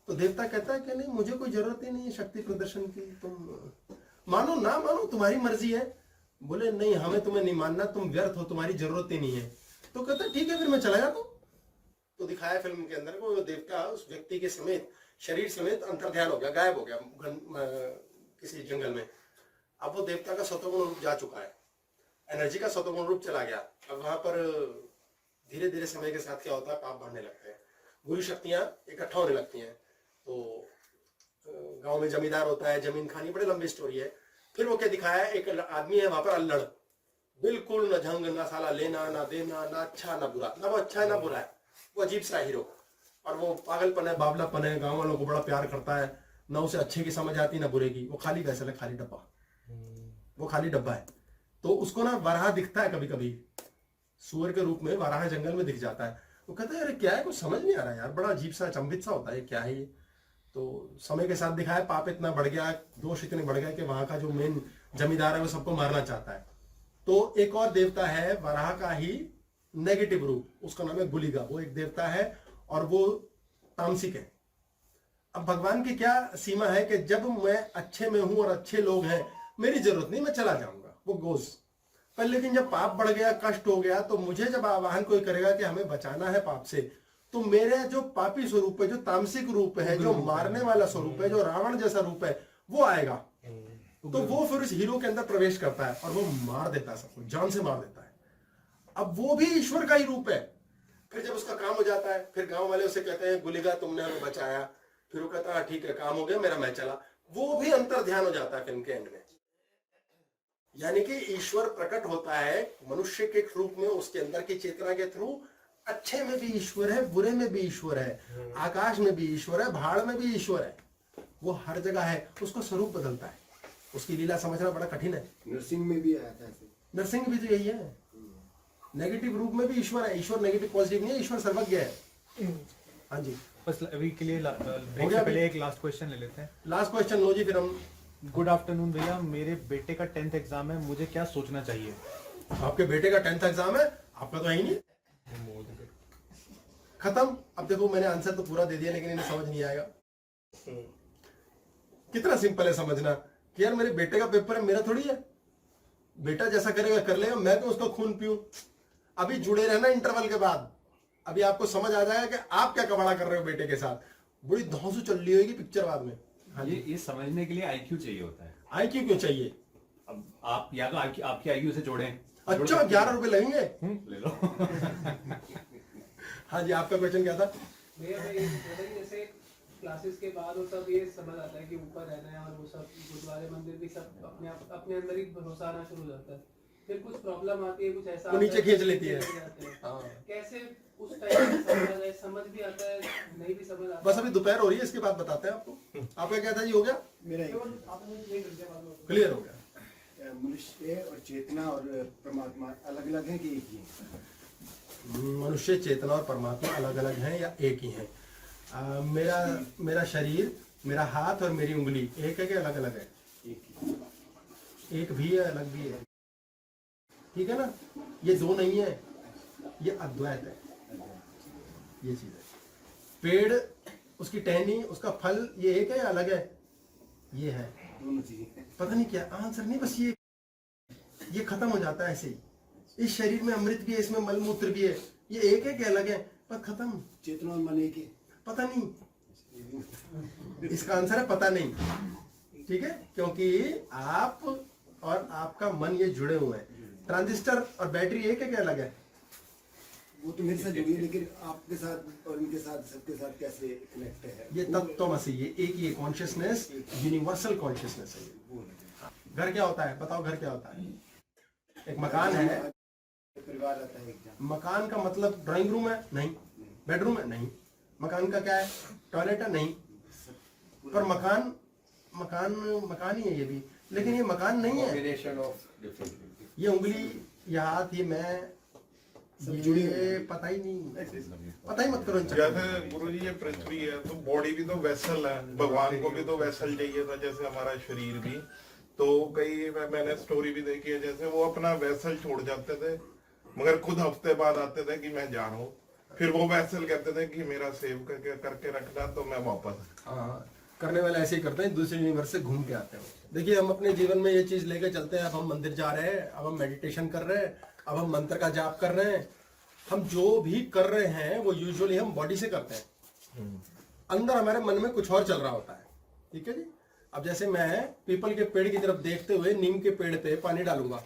तो देवता कहता है कि नहीं, मुझे कोई जरूरत ही नहीं है शक्ति प्रदर्शन की, तुम मानो ना मानो तुम्हारी मर्जी है। बोले नहीं, हमें तुम्हें नहीं मानना, तुम व्यर्थ हो, तुम्हारी जरूरत ही नहीं है। तो कहता ठीक है, फिर मैं चला जाता हूँ। तो दिखाया फिल्म के अंदर को देवता उस व्यक्ति के समेत, शरीर समेत अंतर्ध्यान हो गया, गायब हो गया किसी जंगल में। अब वो देवता का सतोगुण रूप जा चुका है, एनर्जी का सतोगुण रूप चला गया। अब वहां पर धीरे धीरे समय के साथ क्या होता है, पाप बढ़ने लगते हैं, बुरी शक्तियां इकट्ठा होने लगती हैं। तो गांव में जमींदार होता है, जमीन खानी, बड़ी लंबी स्टोरी है। फिर वो क्या दिखाया है, एक आदमी है वहां पर अल्लड़, बिल्कुल न झंग न साला लेना ना देना, ना अच्छा ना बुरा, ना वो अच्छा है ना बुरा है, वो अजीब सा हीरो। और वो पागलपन है, बावलापन है, गांव वालों को बड़ा प्यार करता है, ना उसे अच्छे की समझ आती ना बुरे की, वो खाली वैसल है, खाली डब्बा, वो खाली डब्बा है। तो उसको ना वराह दिखता है कभी कभी, सूअर के रूप में वराह जंगल में दिख जाता है। वो कहता है अरे क्या है, कुछ समझ नहीं आ रहा यार, बड़ा अजीब सा अचंभित सा होता है, क्या है ये। तो समय के साथ दिखाया, पाप इतना बढ़ गया, दोष इतने बढ़ गए कि वहां का जो मेन जमींदार है वो सबको मारना चाहता है। तो एक और देवता है वराह का ही नेगेटिव रूप, उसका नाम है गुलिगा, वो एक देवता है और वो तामसिक है। अब भगवान की क्या सीमा है कि जब मैं अच्छे में हूं और अच्छे लोग हैं, मेरी जरूरत नहीं, मैं चला जाऊंगा, वो गोज पर। लेकिन जब पाप बढ़ गया, कष्ट हो गया, तो मुझे जब आह्वान कोई करेगा कि हमें बचाना है पाप से, तो मेरे जो पापी स्वरूप है, जो तामसिक रूप है, जो मारने वाला स्वरूप है, जो रावण जैसा रूप है, वो आएगा। तो वो फिर इस हीरो के अंदर प्रवेश करता है और वो मार देता है सबको, जान से मार देता है। अब वो भी ईश्वर का ही रूप है। फिर जब उसका काम हो जाता है, फिर गांव वाले उसे कहते हैं गुलिगा तुमने हमें बचाया, फिर वो कहता है ठीक है काम हो गया मेरा, मैं चला। वो भी अंतर ध्यान हो जाता है फिल्म के एंड में। यानी कि ईश्वर प्रकट होता है मनुष्य के रूप में, उसके अंदर की चेतना के थ्रू। अच्छे में भी ईश्वर है, बुरे में भी ईश्वर है, आकाश में भी ईश्वर है, भाड़ में भी ईश्वर है, वो हर जगह है। उसको स्वरूप बदलता है, उसकी लीला समझना बड़ा कठिन है।
नरसिंह में भी आया था ऐसे,
नरसिंह भी तो यही है, नेगेटिव रूप में भी ईश्वर है। ईश्वर नेगेटिव पॉजिटिव नहीं है, ईश्वर सर्वज्ञ है। हाँ जी,
बस अभी के लिए ब्रेक से पहले एक लास्ट क्वेश्चन ले लेते हैं।
लास्ट क्वेश्चन लो जी, फिर हम।
गुड आफ्टरनून भैया, मेरे बेटे का 10th एग्जाम है, मुझे क्या सोचना चाहिए?
आपके बेटे का 10th एग्जाम है, आपका तो है ही नहीं, खत्म। अब देखो मैंने आंसर तो पूरा दे दिया, लेकिन इन्हें समझ नहीं आएगा। कितना सिंपल है समझना कि यार मेरे बेटे का पेपर है, मेरा थोड़ी है, बेटा जैसा करेगा कर लेगा, मैं तो उसका खून पीऊं। अभी जुड़े रहना इंटरवल के बाद, अभी आपको समझ आ जाएगा कि आप क्या कबाड़ा कर रहे हो बेटे के साथ। बड़ी धौंसू चल रही होगी पिक्चर बाद में। हाँ जी,
ये समझने के लिए आईक्यू चाहिए होता है।
आईक्यू क्यों चाहिए?
अब आप या तो आपकी आईक्यू से जोड़ें।
अच्छा, 11 रुपए लगेंगे,
ले लो।
हाँ जी, आपका क्वेश्चन क्या था?
भैया मैं ये बोल रहा जैसे क्लासेस के बाद और सब ये समझ आता है कि ऊपर रहना है, और वो सब गुरुद्वारे मंदिर भी सब अपने अंदर ही भरोसा आना शुरू हो जाता है। फिर कुछ प्रॉब्लम आती है, कुछ ऐसा
वो नीचे खींच लेती है।
हाँ। कैसे उस टाइम समझा जाए, समझ भी आता है नहीं भी समझ आता।
बस अभी दोपहर हो रही है, इसके बाद बताते हैं आपको। आपका क्या था जी, हो गया
मेरा
क्लियर हो गया?
मनुष्य और चेतना और परमात्मा अलग अलग है कि एक ही है?
मनुष्य चेतना और परमात्मा अलग अलग हैं या एक ही हैं? मेरा शरीर, मेरा हाथ और मेरी उंगली एक है कि अलग अलग है?
एक ही।
एक भी है, अलग भी है, ठीक है ना। ये दो नहीं है, ये अद्वैत है। ये चीज है। पेड़, उसकी टहनी, उसका फल, ये एक है या अलग है? ये है।
दोनों चीजें।
पता नहीं क्या आंसर नहीं, बस ये खत्म हो जाता है ऐसे ही। इस शरीर में अमृत भी है, इसमें मलमूत्र भी है, ये एक है क्या अलग है? पर खत्म।
चेतना और मन एक है।
पता नहीं, इसका आंसर है पता नहीं। ठीक है, क्योंकि आप और आपका मन ये जुड़े हुए हैं। ट्रांजिस्टर और बैटरी एक है क्या अलग है?
वो तो मेरे साथ जुड़ी है, लेकिन आपके साथ और इनके साथ सबके साथ कैसे कनेक्ट है?
ये तत्वमसि, ये एक ही कॉन्शियसनेस, यूनिवर्सल कॉन्शियसनेस है ये। घर क्या होता है बताओ? घर क्या होता है? एक मकान है।
परिवार आता है एक जहाँ।
मकान का मतलब ड्राइंग रूम है? नहीं। बेडरूम है? नहीं। मकान का क्या है? टॉयलेट है? नहीं। पर मकान ही है ये भी, लेकिन ये मकान नहीं है।
Combination of different.
ये उंगली, ये हाथ, ये मैं,
सब जुड़ी हुई
ये
है।
पता ही मत करो इन चक्करों में।
जैसे गुरु जी ये पृथ्वी है तो बॉडी भी तो वेसल है, भगवान को भी तो वेसल चाहिए था, जैसे हमारा शरीर भी। तो कई मैंने स्टोरी भी देखी है, जैसे वो अपना वेसल छोड़ जाते थे, मगर खुद हफ्ते बाद आते थे कि मैं जा रहा हूँ, फिर वो वेसल कहते थे कि मेरा सेव करके रखना, तो मैं वापस।
हाँ, करने वाले ऐसे ही करते हैं, दूसरे यूनिवर्स से घूम के आते हैं। देखिए, हम अपने जीवन में ये चीज लेके चलते हैं। अब हम मंदिर जा रहे हैं, अब हम मेडिटेशन कर रहे हैं, अब हम मंत्र का जाप कर रहे हैं। हम जो भी कर रहे हैं वो यूजुअली हम बॉडी से करते हैं। अंदर हमारे मन में कुछ और चल रहा होता है। ठीक है जी। अब जैसे मैं पीपल के पेड़ की तरफ देखते हुए नीम के पेड़ पे पानी डालूंगा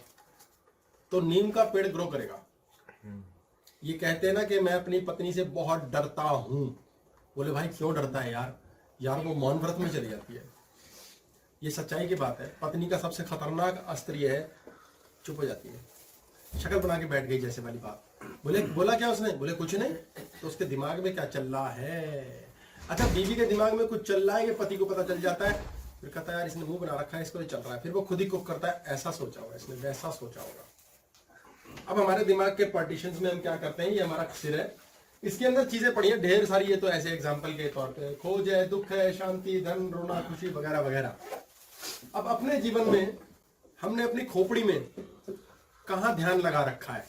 तो नीम का पेड़ ग्रो करेगा। ये कहते हैं ना कि मैं अपनी पत्नी से बहुत डरता हूं। बोले भाई क्यों डरता है यार? यार वो मौन व्रत में चली जाती है। ये सच्चाई की बात है। पत्नी का सबसे खतरनाक अस्त्र ये है, चुप हो जाती है, शक्ल बना के बैठ गई जैसे वाली बात। बोला क्या उसने? बोले कुछ नहीं। तो उसके दिमाग में क्या चल रहा है? अच्छा, बीवी के दिमाग में कुछ चल रहा है, ये पति को पता चल जाता है। फिर कहता है यार इसने मुंह बना रखा है, इसको ये चल रहा है। फिर वो खुद ही कुक करता है, ऐसा सोचा होगा इसने, वैसा सोचा होगा। अब हमारे दिमाग के पार्टीशंस में हम क्या करते हैं, ये हमारा सिर है, इसके अंदर चीजें पड़ी हैं ढेर सारी। ये तो ऐसे एग्जाम्पल के तौर पे खोज है, दुख है, शांति, धन, रोना, खुशी वगैरह वगैरह। अब अपने जीवन में हमने अपनी खोपड़ी में कहाँ ध्यान लगा रखा है?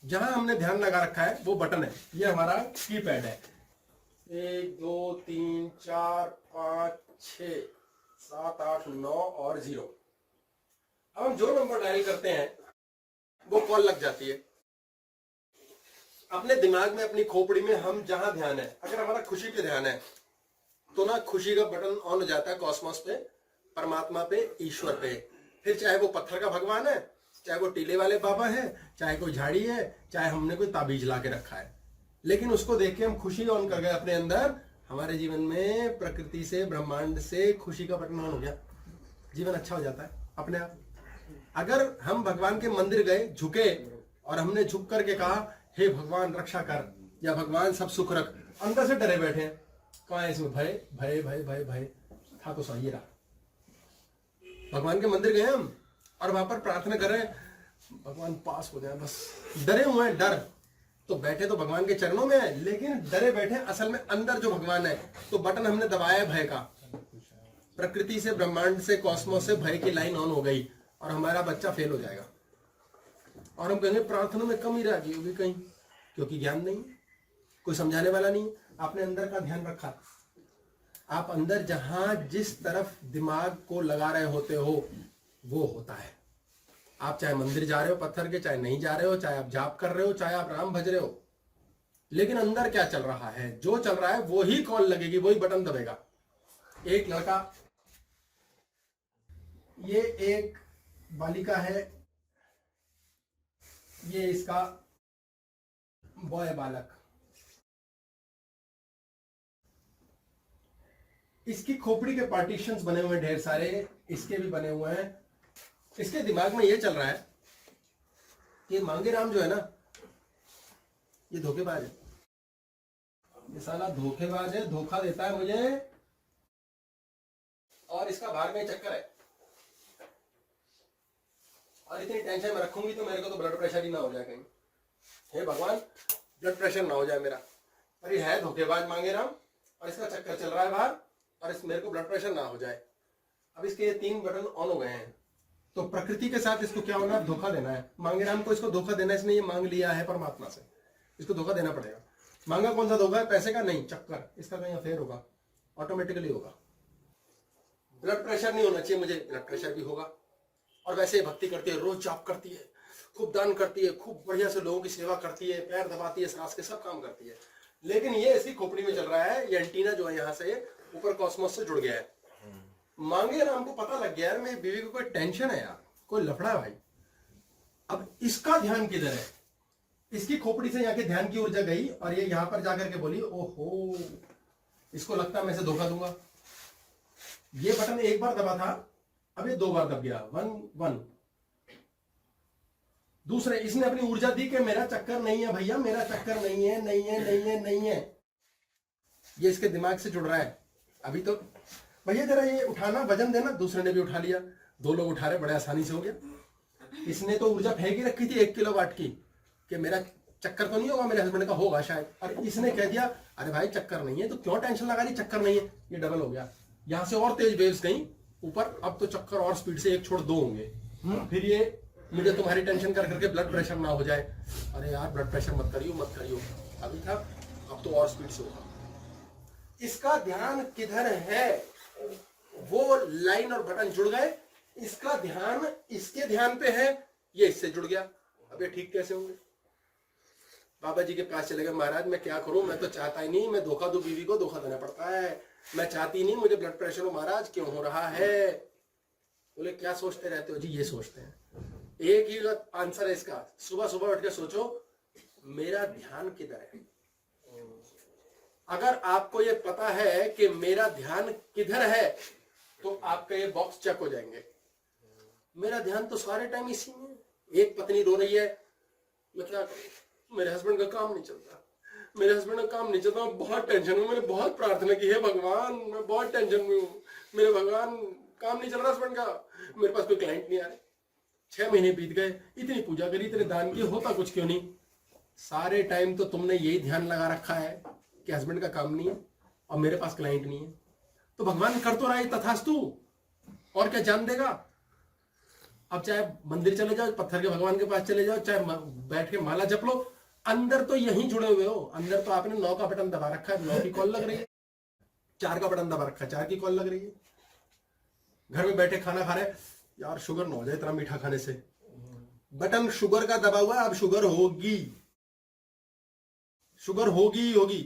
जहां हमने ध्यान लगा रखा है वो बटन है। ये हमारा कीपैड है। 1 2 3 4 5 6 7 8 9 और 0। अब हम जो नंबर डायल करते हैं वो कॉल लग जाती है। अपने दिमाग में, अपनी खोपड़ी में हम जहां ध्यान है, अगर हमारा खुशी पे ध्यान है तो ना खुशी का बटन ऑन हो जाता है कॉस्मोस पे, परमात्मा पे, ईश्वर पे। फिर चाहे वो पत्थर का भगवान है, चाहे वो टीले वाले बाबा है, चाहे कोई झाड़ी है, चाहे हमने कोई ताबीज ला के रखा है, लेकिन उसको देख के हम खुशी ऑन कर गए अपने अंदर। हमारे जीवन में प्रकृति से, ब्रह्मांड से खुशी का बटन ऑन हो गया, जीवन अच्छा हो जाता है अपने आप। अगर हम भगवान के मंदिर गए, झुके, और हमने झुक करके कहा हे भगवान रक्षा कर, या भगवान सब सुख रख, अंदर से डरे बैठे हैं, कहाँ है इसमें भय? भय भय भय भय था तो सही रहा। भगवान के मंदिर गए हम और वहां पर प्रार्थना कर रहे हैं भगवान पास हो जाए, बस डरे हुए हैं। डर तो बैठे तो भगवान के चरणों में है, लेकिन डरे बैठे असल में अंदर जो भगवान है। तो बटन हमने दबाया भय का, प्रकृति से, ब्रह्मांड से, कॉस्मोस से भय की लाइन ऑन हो गई और हमारा बच्चा फेल हो जाएगा। और हम कहेंगे प्रार्थना में कमी रह गई होगी कहीं, क्योंकि ज्ञान नहीं, कोई समझाने वाला नहीं। आपने अंदर का ध्यान रखा, आप अंदर जहां जिस तरफ दिमाग को लगा रहे होते हो वो होता है। आप चाहे मंदिर जा रहे हो पत्थर के, चाहे नहीं जा रहे हो, चाहे आप जाप कर रहे हो, चाहे आप राम भज रहे हो, लेकिन अंदर क्या चल रहा है? जो चल रहा है वो ही कॉल लगेगी, वही बटन दबेगा। एक लड़का, ये एक बालिका है, ये इसका बॉय बालक, इसकी खोपड़ी के पार्टीशंस बने हुए हैं ढेर सारे, इसके भी बने हुए हैं। इसके दिमाग में ये चल रहा है कि मांगे राम जो है ना, ये धोखेबाज है, ये साला धोखेबाज है, धोखा देता है मुझे, और इसका भाग में चक्कर है, और इतनी टेंशन में रखूंगी तो मेरे को तो ब्लड प्रेशर ही ना हो जाए कहीं। हे भगवान ब्लड प्रेशर ना हो जाए मेरा। और ये है धोखेबाज मांगे राम, और इसका चक्कर चल रहा है बाहर, और इस मेरे को ब्लड प्रेशर ना हो जाए। अब इसके ये 3 बटन ऑन हो गए हैं, तो प्रकृति के साथ इसको क्या होना है, धोखा देना है। मांगेराम को इसको धोखा देना है, इसने ये मांग लिया है परमात्मा से, इसको धोखा देना पड़ेगा। मांगा कौन सा धोखा है, पैसे का नहीं, चक्कर, इसका कहीं अफेयर होगा, ऑटोमेटिकली होगा। ब्लड प्रेशर नहीं होना चाहिए मुझे, ब्लड प्रेशर भी होगा। और वैसे भक्ति करती है, रोज जाप करती है, खूब दान करती है, खूब बढ़िया से लोगों की सेवा करती है, पैर दबाती है, सांस के सब काम करती है, लेकिन ये इसकी खोपड़ी में चल रहा है, ये एंटीना जो है यहाँ से ऊपर कॉस्मोस से जुड़ गया है। मांगेराम को पता लग गया यार मेरी बीवी को कोई टेंशन है यार, कोई लफड़ा है भाई। अब इसका ध्यान किधर है, इसकी खोपड़ी से यहाँ के ध्यान की ऊर्जा गई और ये यहाँ पर जाकर के बोली ओहो, इसको लगता है मैं इसे धोखा दूंगा। ये बटन एक बार दबा था, अब ये 2 बार दब गया, 1 दूसरे इसने अपनी ऊर्जा दी कि मेरा चक्कर नहीं है भैया, मेरा चक्कर नहीं है, नहीं है, नहीं है, नहीं है। ये इसके दिमाग से जुड़ रहा है। अभी तो भैया जरा ये उठाना, वजन देना, दूसरे ने भी उठा लिया, 2 लोग उठा रहे, बड़े आसानी से हो गया। इसने तो ऊर्जा फेंक ही रखी थी 1 किलोवाट की कि मेरा चक्कर तो नहीं होगा, मेरे हस्बैंड का होगा शायद, और इसने कह दिया अरे भाई चक्कर नहीं है, तो क्यों टेंशन लगा रही, चक्कर नहीं है। ये डबल हो गया, यहां से और तेज वेव्स गई ऊपर, अब तो चक्कर और स्पीड से 1 छोड़ 2 होंगे। फिर ये मुझे तुम्हारी टेंशन कर करके ब्लड प्रेशर ना हो जाए, अरे यार ब्लड प्रेशर मत करियो, मत करियो, अभी था, अब तो और स्पीड से होगा। इसका ध्यान किधर है, वो लाइन और बटन जुड़ गए, इसका ध्यान इसके ध्यान पे है, ये इससे जुड़ गया। अब ये ठीक कैसे होंगे। बाबा जी के पास चले गए, महाराज मैं क्या करूं, मैं तो चाहता ही नहीं, मैं धोखा दूं, बीवी को धोखा देना पड़ता है, मैं चाहती नहीं मुझे ब्लड प्रेशर हो, महाराज क्यों हो रहा है। बोले क्या सोचते रहते हो जी, ये सोचते हैं। एक ही आंसर है इसका, सुबह सुबह उठ के सोचो मेरा ध्यान किधर है। अगर आपको ये पता है कि मेरा ध्यान किधर है, तो आपका ये बॉक्स चेक हो जाएंगे। मेरा ध्यान तो सारे टाइम इसी में। एक पत्नी रो रही है, मैं क्या करूं, मेरे हस्बैंड का काम नहीं चलता, मेरे हस्बैंड का काम नहीं चलता, बहुत टेंशन हूं, मैंने बहुत प्रार्थना की है भगवान, मैं बहुत टेंशन में हूं, मेरे भगवान काम नहीं चल रहा हस्बैंड का, मेरे पास कोई क्लाइंट नहीं आ रहे, 6 महीने बीत गए, इतनी पूजा करी, इतने दान किए, होता कुछ क्यों नहीं। सारे टाइम तो तुमने यही ध्यान लगा रखा है कि हस्बैंड का काम नहीं है और मेरे पास क्लाइंट नहीं है, तो भगवान कर तो रहा है तथास्तु, और क्या जान देगा। अब चाहे मंदिर चले जाओ, पत्थर के भगवान के पास चले जाओ, चाहे बैठ के माला जप लो, अंदर तो यहीं जुड़े हुए हो। अंदर तो आपने 9 का बटन दबा रखा है, 9 की कॉल लग रही है, 4 का बटन दबा रखा है, 4 की कॉल लग रही है। घर में बैठे खाना खा रहे, यार शुगर न हो जाए इतना मीठा खाने से, बटन शुगर का दबा हुआ है, अब शुगर होगी, शुगर होगी होगी।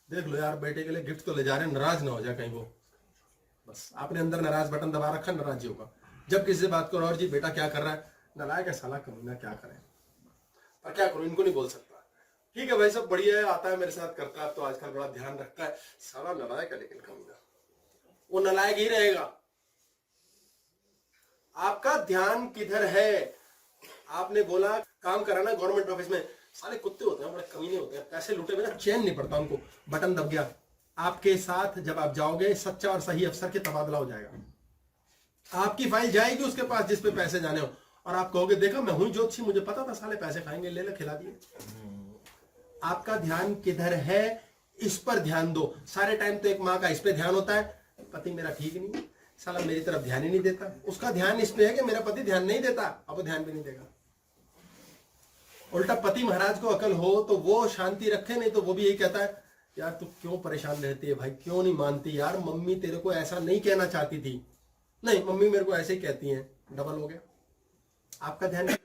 देख लो यार, बेटे के लिए गिफ्ट तो ले जा रहे हैं, नाराज ना हो जाए कहीं वो, बस आपने अंदर नाराज बटन दबा रखा, नाराज होगा। जब किसी से बात करो, और जी बेटा क्या कर रहा है, नालायक है साला, कमीना, क्या करें, पर क्या करूं, इनको नहीं बोल सकता। ठीक है भाई सब बढ़िया है, आता है मेरे साथ करता है, तो आजकल बड़ा ध्यान रखता है, साला नालायक है लेकिन कमीना, वो नालायक ही रहेगा। आपका ध्यान किधर है। आपने बोला काम कराना गवर्नमेंट ऑफिस में, साले कुत्ते होते हैं, बड़े कमीने होते हैं, पैसे लूटे बिना चैन नहीं पड़ता उनको, बटन दब गया। आपके साथ जब आप जाओगे, सच्चा और सही अफसर के तबादला हो जाएगा, आपकी फाइल जाएगी उसके पास जिस पे पैसे जाने हो, और आप कहोगे देखा मैं हूं ज्योतिषी, मुझे पता था साले पैसे खाएंगे, ले ले खिला दिए। आपका ध्यान किधर है, इस पर ध्यान दो। सारे टाइम तो एक माँ का इस पे ध्यान होता है, पति मेरा ठीक नहीं है, साला मेरी तरफ ध्यान ही नहीं देता, उसका ध्यान इस पे है कि मेरा पति ध्यान नहीं देता, अब वो ध्यान भी नहीं देगा। उल्टा पति महाराज को अकल हो तो वो शांति रखे, नहीं तो वो भी यही कहता है यार तू क्यों परेशान रहती है भाई, क्यों नहीं मानती यार, मम्मी तेरे को ऐसा नहीं कहना चाहती थी, नहीं मम्मी मेरे को ऐसे ही कहती हैं, डबल हो गया। आपका ध्यान,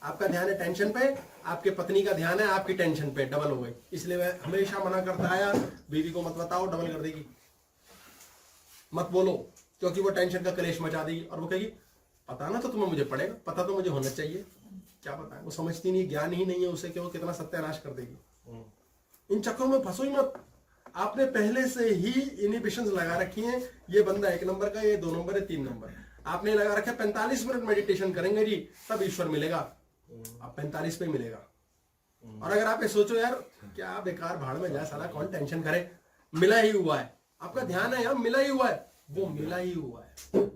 आपका ध्यान है टेंशन पे, आपके पत्नी का ध्यान है आपकी टेंशन पे, डबल हो गई। इसलिए मैं हमेशा मना करता आया, बीवी को मत बताओ, डबल कर देगी, मत बोलो, क्योंकि वो टेंशन का कलेश मचा देगी, और वो कहेगी पता ना तो तुम्हें मुझे पड़ेगा, पता तो मुझे होना चाहिए, क्या पता है, वो समझती नहीं, ज्ञान ही नहीं है उसे कि वो कितना सत्यानाश कर देगी। इन चक्करों में फंसो ही मत। आपने पहले से ही इनिबिशंस लगा रखी हैं, ये बंदा 1 नंबर का, ये 2 नंबर है, 3 नंबर, आपने लगा रखा 45 मिनट मेडिटेशन करेंगे जी तब ईश्वर मिलेगा, अब 45 पे मिलेगा। और अगर आप ये सोचो यार क्या बेकार भाड़ में जाए साला, कौन टेंशन करे, मिला ही हुआ है, आपका ध्यान है यहाँ मिला ही हुआ है, वो मिला ही हुआ है।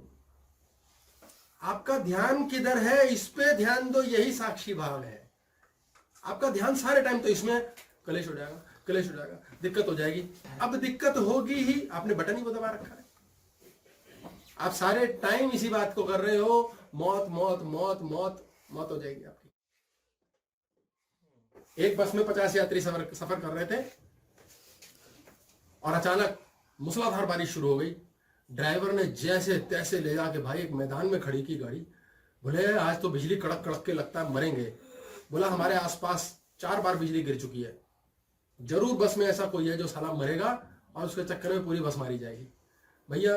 आपका ध्यान किधर है, इस पे ध्यान दो, यही साक्षी भाव है। आपका ध्यान सारे टाइम तो इसमें, कलेश हो जाएगा, कलेश हो जाएगा, दिक्कत हो जाएगी, अब दिक्कत होगी ही, आपने बटन ही को दबा रखा है। आप सारे टाइम इसी बात को कर रहे हो, मौत मौत मौत मौत मौत हो जाएगी आपकी। एक बस में 50 यात्री सफर कर रहे थे और अचानक मूसलाधार बारिश शुरू हो गई। ड्राइवर ने जैसे तैसे ले जाके भाई एक मैदान में खड़ी की गाड़ी। बोले आज तो बिजली कड़क कड़क के लगता है मरेंगे। बोला हमारे आसपास 4 बार बिजली गिर चुकी है, जरूर बस में ऐसा कोई है जो साला मरेगा और उसके चक्कर में पूरी बस मारी जाएगी। भैया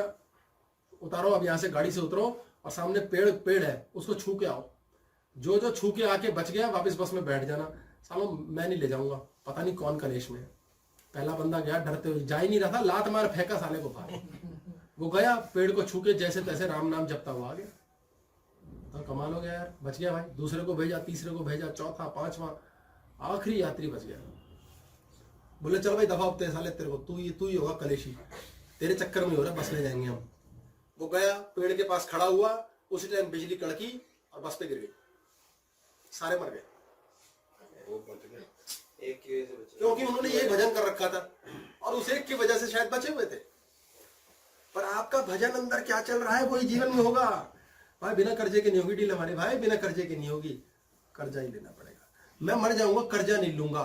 उतारो, अब यहाँ से गाड़ी से उतरो और सामने पेड़ है उसको छू के आओ। जो छू के आके बच गया वापस बस में बैठ जाना। सालो मैं नहीं ले जाऊंगा, पता नहीं कौन कलेश में है। पहला बंदा गया डरते हुए, जा ही नहीं रहा था, लात मार फेंका साले को बाहर। वो गया पेड़ को छू के जैसे तैसे राम नाम जपता हुआ आ गया। तो कमाल हो गया यार, बच गया भाई। दूसरे को भेजा, तीसरे को भेजा, चौथा, पांचवा, आखिरी यात्री बच गया। बोले चल भाई दफा होते साले, तेरे को तू ही होगा कलेशी, तेरे चक्कर में हो रहा है, बस ले जाएंगे हम। वो गया पेड़ के पास खड़ा हुआ, उसी टाइम बिजली कड़की और बस पे गिर गई, सारे मर गए। क्योंकि उन्होंने ये भजन कर रखा था और उस एक की वजह से शायद बचे हुए थे। पर आपका भजन अंदर क्या चल रहा है वही जीवन में होगा। भाई बिना कर्जे के नहीं होगी डील हमारे भाई, बिना कर्जे के नहीं होगी। कर्जा ही लेना पड़ेगा। मैं मर जाऊंगा कर्जा नहीं लूंगा,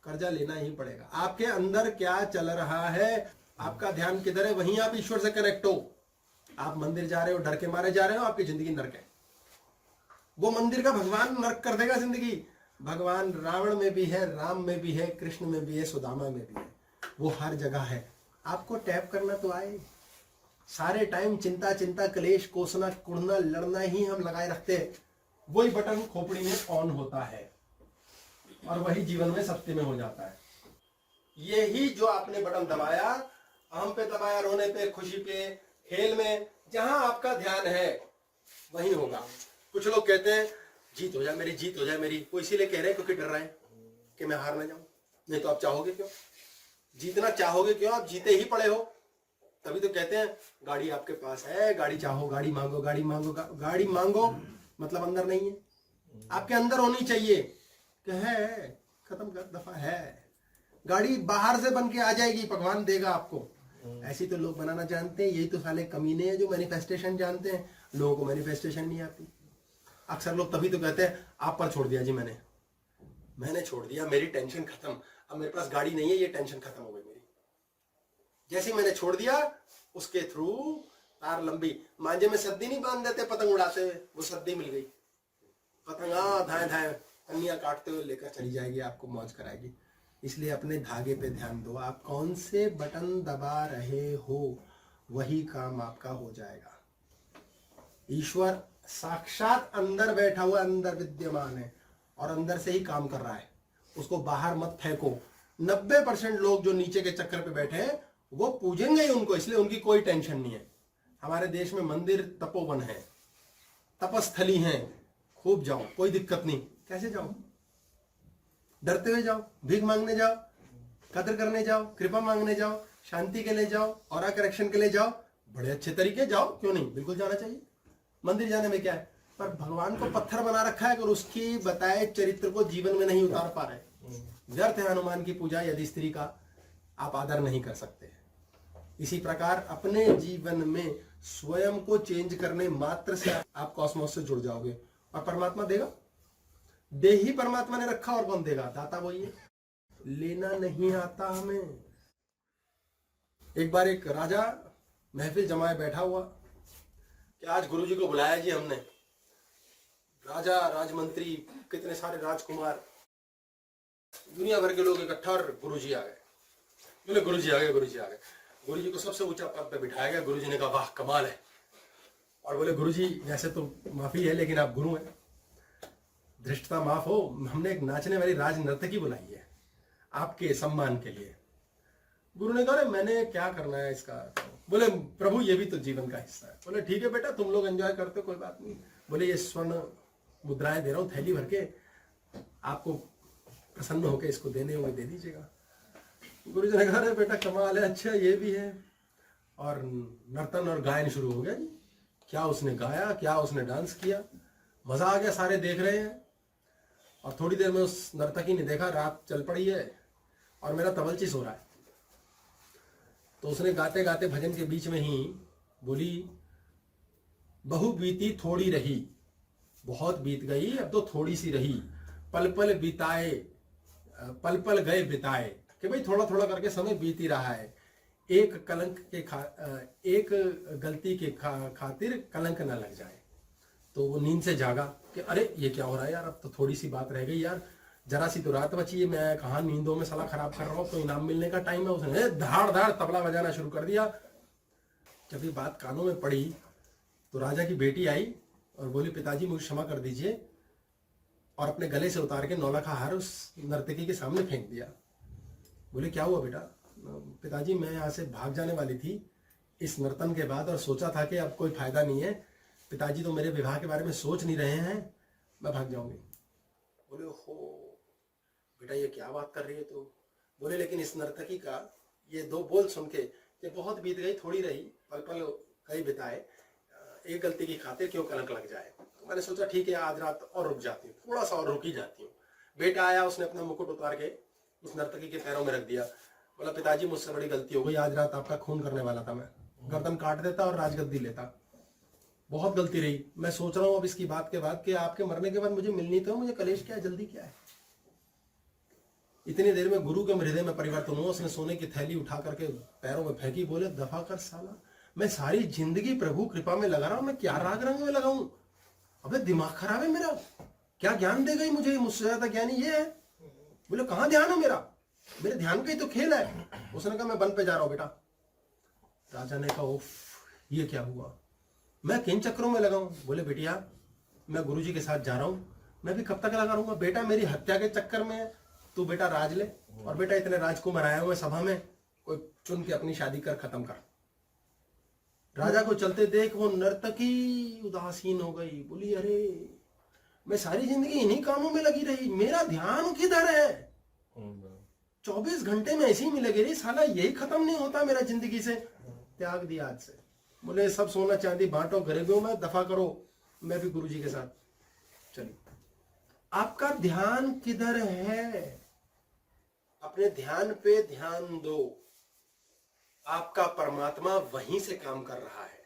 कर्जा लेना ही पड़ेगा। आपके अंदर क्या चल रहा है, आपका ध्यान किधर है, वहीं आप ईश्वर से कनेक्ट हो। आप मंदिर जा रहे हो, डर के मारे जा रहे हो, आपकी जिंदगी नरक है। वो मंदिर का भगवान नरक कर देगा जिंदगी। भगवान रावण में भी है, राम में भी है, कृष्ण में भी है, सुदामा में भी है। वो हर जगह है। आपको टैप करना तो आए। सारे टाइम चिंता चिंता कलेश कोसना कुड़ना लड़ना ही हम लगाए रखते हैं। वही बटन खोपड़ी में ऑन होता है और वही जीवन में सत्य में हो जाता है। यही जो आपने बटन दबाया, हम पे दबाया, रोने पे, खुशी पे, खेल में, जहां आपका ध्यान है वही होगा। कुछ लोग कहते हैं जीत हो जाए मेरी, जीत हो जाए मेरी। वो इसीलिए कह रहे हैं क्योंकि डर रहे हैं कि मैं हार ना जाऊं। नहीं तो आप चाहोगे क्यों? जीतना चाहोगे क्यों? आप जीते ही पड़े हो। तभी तो कहते हैं गाड़ी आपके पास है, गाड़ी चाहो, गाड़ी मांगो, गाड़ी मांगो। गाड़ी मांगो मतलब अंदर नहीं है, आपके अंदर होनी चाहिए कि है, खत्म कर, दफा है। गाड़ी बाहर से बन के आ जाएगी, भगवान देगा आपको। ऐसी तो लोग बनाना जानते हैं। यही तो साले कमीने हैं जो मैनिफेस्टेशन जानते हैं। लोगों को मैनिफेस्टेशन नहीं आती। अक्सर लोग तभी तो कहते हैं आप पर छोड़ दिया जी, मैंने छोड़ दिया, मेरी टेंशन खत्म। अब मेरे पास गाड़ी नहीं है, ये टेंशन खत्म हो गई मेरी। जैसे मैंने छोड़ दिया उसके थ्रू तार लंबी, मांझे में सद्दी नहीं बांध देते पतंग उड़ाते हुए, वो सद्दी मिल गई। पतंगा धाए धाए कन्या काटते हुए लेकर चली जाएगी, आपको मौज कराएगी। इसलिए अपने धागे पे ध्यान दो। आप कौन से बटन दबा रहे हो वही काम आपका हो जाएगा। ईश्वर साक्षात अंदर बैठा हुआ, अंदर विद्यमान है और अंदर से ही काम कर रहा है। उसको बाहर मत फेंको। 90% लोग जो नीचे के चक्कर पे बैठे हैं वो पूजेंगे ही उनको, इसलिए उनकी कोई टेंशन नहीं है। हमारे देश में मंदिर तपोवन है, तपस्थली है, खूब जाओ, कोई दिक्कत नहीं। कैसे जाओ? डरते हुए जाओ, भीख मांगने जाओ, कदर करने जाओ, कृपा मांगने जाओ, शांति के लिए जाओ, ऑरा करेक्शन के लिए जाओ, बड़े अच्छे तरीके जाओ, क्यों नहीं, बिल्कुल जाना चाहिए। मंदिर जाने में क्या है? पर भगवान को पत्थर बना रखा है और उसकी बताए चरित्र को जीवन में नहीं उतार पा रहे। व्यर्थ है हनुमान की पूजा यदि स्त्री का आप आदर नहीं कर सकते। इसी प्रकार अपने जीवन में स्वयं को चेंज करने मात्र से आप कॉस्मोस से जुड़ जाओगे और परमात्मा देगा। दे ही परमात्मा ने रखा, और कौन देगा? दाता वही है। लेना नहीं आता हमें। एक बार एक राजा महफिल जमाए बैठा हुआ कि आज गुरुजी को बुलाया जी हमने। राजा, राजमंत्री, कितने सारे राजकुमार, दुनिया भर के लोग इकट्ठा, और गुरुजी आ गए। बोले गुरुजी आ गए, गुरुजी आ गए। गुरुजी को सबसे ऊंचा पद पे बिठाया गया। गुरुजी ने कहा वाह कमाल है। और बोले गुरुजी वैसे तो माफी है लेकिन आप गुरु हैं, धृष्टता माफ हो, हमने एक नाचने वाली राज नर्तकी बुलाई है आपके सम्मान के लिए। गुरु ने कहा मैंने क्या करना है इसका? बोले प्रभु ये भी तो जीवन का हिस्सा है। बोले ठीक है बेटा, तुम लोग एंजॉय करते हो, कोई बात नहीं। बोले ये स्वर्ण मुद्राएं दे रहा हूँ थैली भर के, आपको प्रसन्न होकर इसको देने होंगे दे दीजिएगा। गुरु जी ने कहा बेटा कमाल है, अच्छा ये भी है। और नर्तन और गायन शुरू हो गया जी। क्या उसने गाया, क्या उसने डांस किया, मजा आ गया, सारे देख रहे हैं। और थोड़ी देर में उस नर्तकी ने देखा रात चल पड़ी है और मेरा तबलची सो रहा है। तो उसने गाते गाते भजन के बीच में ही बोली बहु बीती थोड़ी रही, बहुत बीत गई अब तो थोड़ी सी रही, पल पल बिताए, पल पल गए बिताए, कि भाई थोड़ा थोड़ा करके समय बीत ही रहा है। एक एक गलती के खातिर कलंक न लग जाए। तो वो नींद से जागा कि अरे ये क्या हो रहा है यार, अब तो थोड़ी सी बात रह गई यार, जरा सी तो रात बची है, मैं कहाँ नींदों में सला खराब कर रहा हूँ, तो इनाम मिलने का टाइम है। उसने धाड़ धाड़ तबला बजाना शुरू कर दिया। जब ये बात कानों में पड़ी तो राजा की बेटी आई और बोली, पिताजी मुझे क्षमा कर दीजिए, और अपने गले से उतार के नौलखा हार उस नर्तकी के सामने फेंक दिया। बोले क्या हुआ बेटा? पिताजी मैं यहाँ से भाग जाने वाली थी इस नर्तन के बाद, और सोचा था कि अब कोई फायदा नहीं है, पिताजी तो मेरे विवाह के बारे में सोच नहीं रहे हैं, मैं भाग जाऊंगी। बोले हो बेटा ये क्या बात कर रही है तू? बोले लेकिन इस नर्तकी का ये दो बोल सुन के कि बहुत बीत गई थोड़ी रही, पल पल कई बिताए, एक गलती की खातिर क्यों कलंक लग जाए। तो मैंने सोचा ठीक है आज रात और रुक जाती हूँ, थोड़ा सा और रुकी जाती हूँ। बेटा आया, उसने अपना मुकुट उतार के उस नर्तकी के पैरों में रख दिया। बोला पिताजी मुझसे बड़ी गलती हो गई, आज रात आपका खून करने वाला था, मैं गर्दन काट देता और राजगद्दी लेता, बहुत गलती रही। मैं सोच रहा हूँ अब इसकी बात के बाद कि आपके मरने के बाद मुझे मिलनी तो, मुझे कलेश क्या है, जल्दी क्या है। इतनी देर में गुरु के हृदय में परिवर्तन हुआ। उसने सोने की थैली उठा करके पैरों में फेंकी। बोले दफा कर साला, मैं सारी जिंदगी प्रभु कृपा में लगा रहा हूं, मैं क्या राग रंग में लगाऊं? अबे दिमाग खराब है मेरा, क्या ज्ञान दे गई मुझे, मुझसे ज्यादा ज्ञानी ये है। बोले कहां ध्यान है मेरा, मेरे ध्यान का ही तो खेल है। उसने कहा मैं वन पे जा रहा हूं बेटा। राजा ने कहा उफ ये क्या हुआ, मैं किन चक्रों में लगाऊं? बोले बेटिया मैं गुरुजी के साथ जा रहा हूं, मैं भी कब तक लगा रहूंगा? बेटा मेरी हत्या के चक्कर में तू बेटा राज ले, और बेटा इतने राजकुमार आए हुए सभा में, कोई चुन के अपनी शादी कर खत्म कर। राजा को चलते देख वो नर्तकी उदासीन हो गई। बोली अरे मैं सारी जिंदगी इन्हीं कामों में लगी रही, मेरा ध्यान किधर है? 24 घंटे में ऐसे ही में लगी रही, साला यही खत्म नहीं होता मेरा जिंदगी से। त्याग दिया आज से। बोले सब सोना चांदी बांटो गरीबों में, दफा करो, मैं भी गुरुजी के साथ। चलिए आपका ध्यान किधर है? अपने ध्यान पे ध्यान दो, आपका परमात्मा वहीं से काम कर रहा है।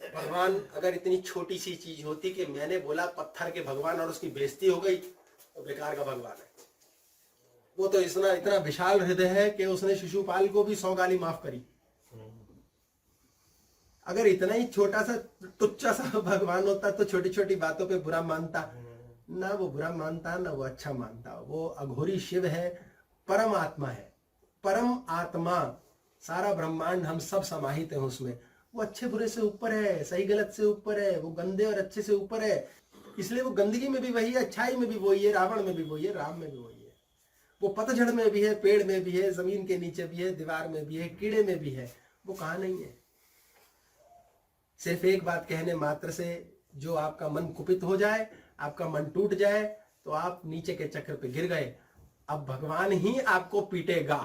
भगवान अगर इतनी छोटी सी चीज होती कि मैंने बोला पत्थर के भगवान और उसकी बेइज्जती हो गई, तो बेकार का भगवान है। वो तो इतना विशाल हृदय है कि उसने शिशुपाल को भी 100 गाली माफ करी। अगर इतना ही छोटा सा तुच्चा सा भगवान होता तो छोटी छोटी बातों पे बुरा मानता ना, वो बुरा मानता ना वो अच्छा मानता। वो अघोरी शिव है, परम आत्मा है, परम आत्मा, सारा ब्रह्मांड हम सब समाहित हैं उसमें। वो अच्छे बुरे से ऊपर है, सही गलत से ऊपर है, वो गंदे और अच्छे से ऊपर है। इसलिए वो गंदगी में भी वही है, अच्छाई में भी वही है, रावण में भी वही है, राम में भी वही है। वो पतझड़ में भी है, पेड़ में भी है, जमीन के नीचे भी है, दीवार में भी है, कीड़े में भी है। वो कहाँ नहीं है? सिर्फ एक बात कहने मात्र से जो आपका मन कुपित हो जाए, आपका मन टूट जाए, तो आप नीचे के चक्र पे गिर गए। अब भगवान ही आपको पीटेगा,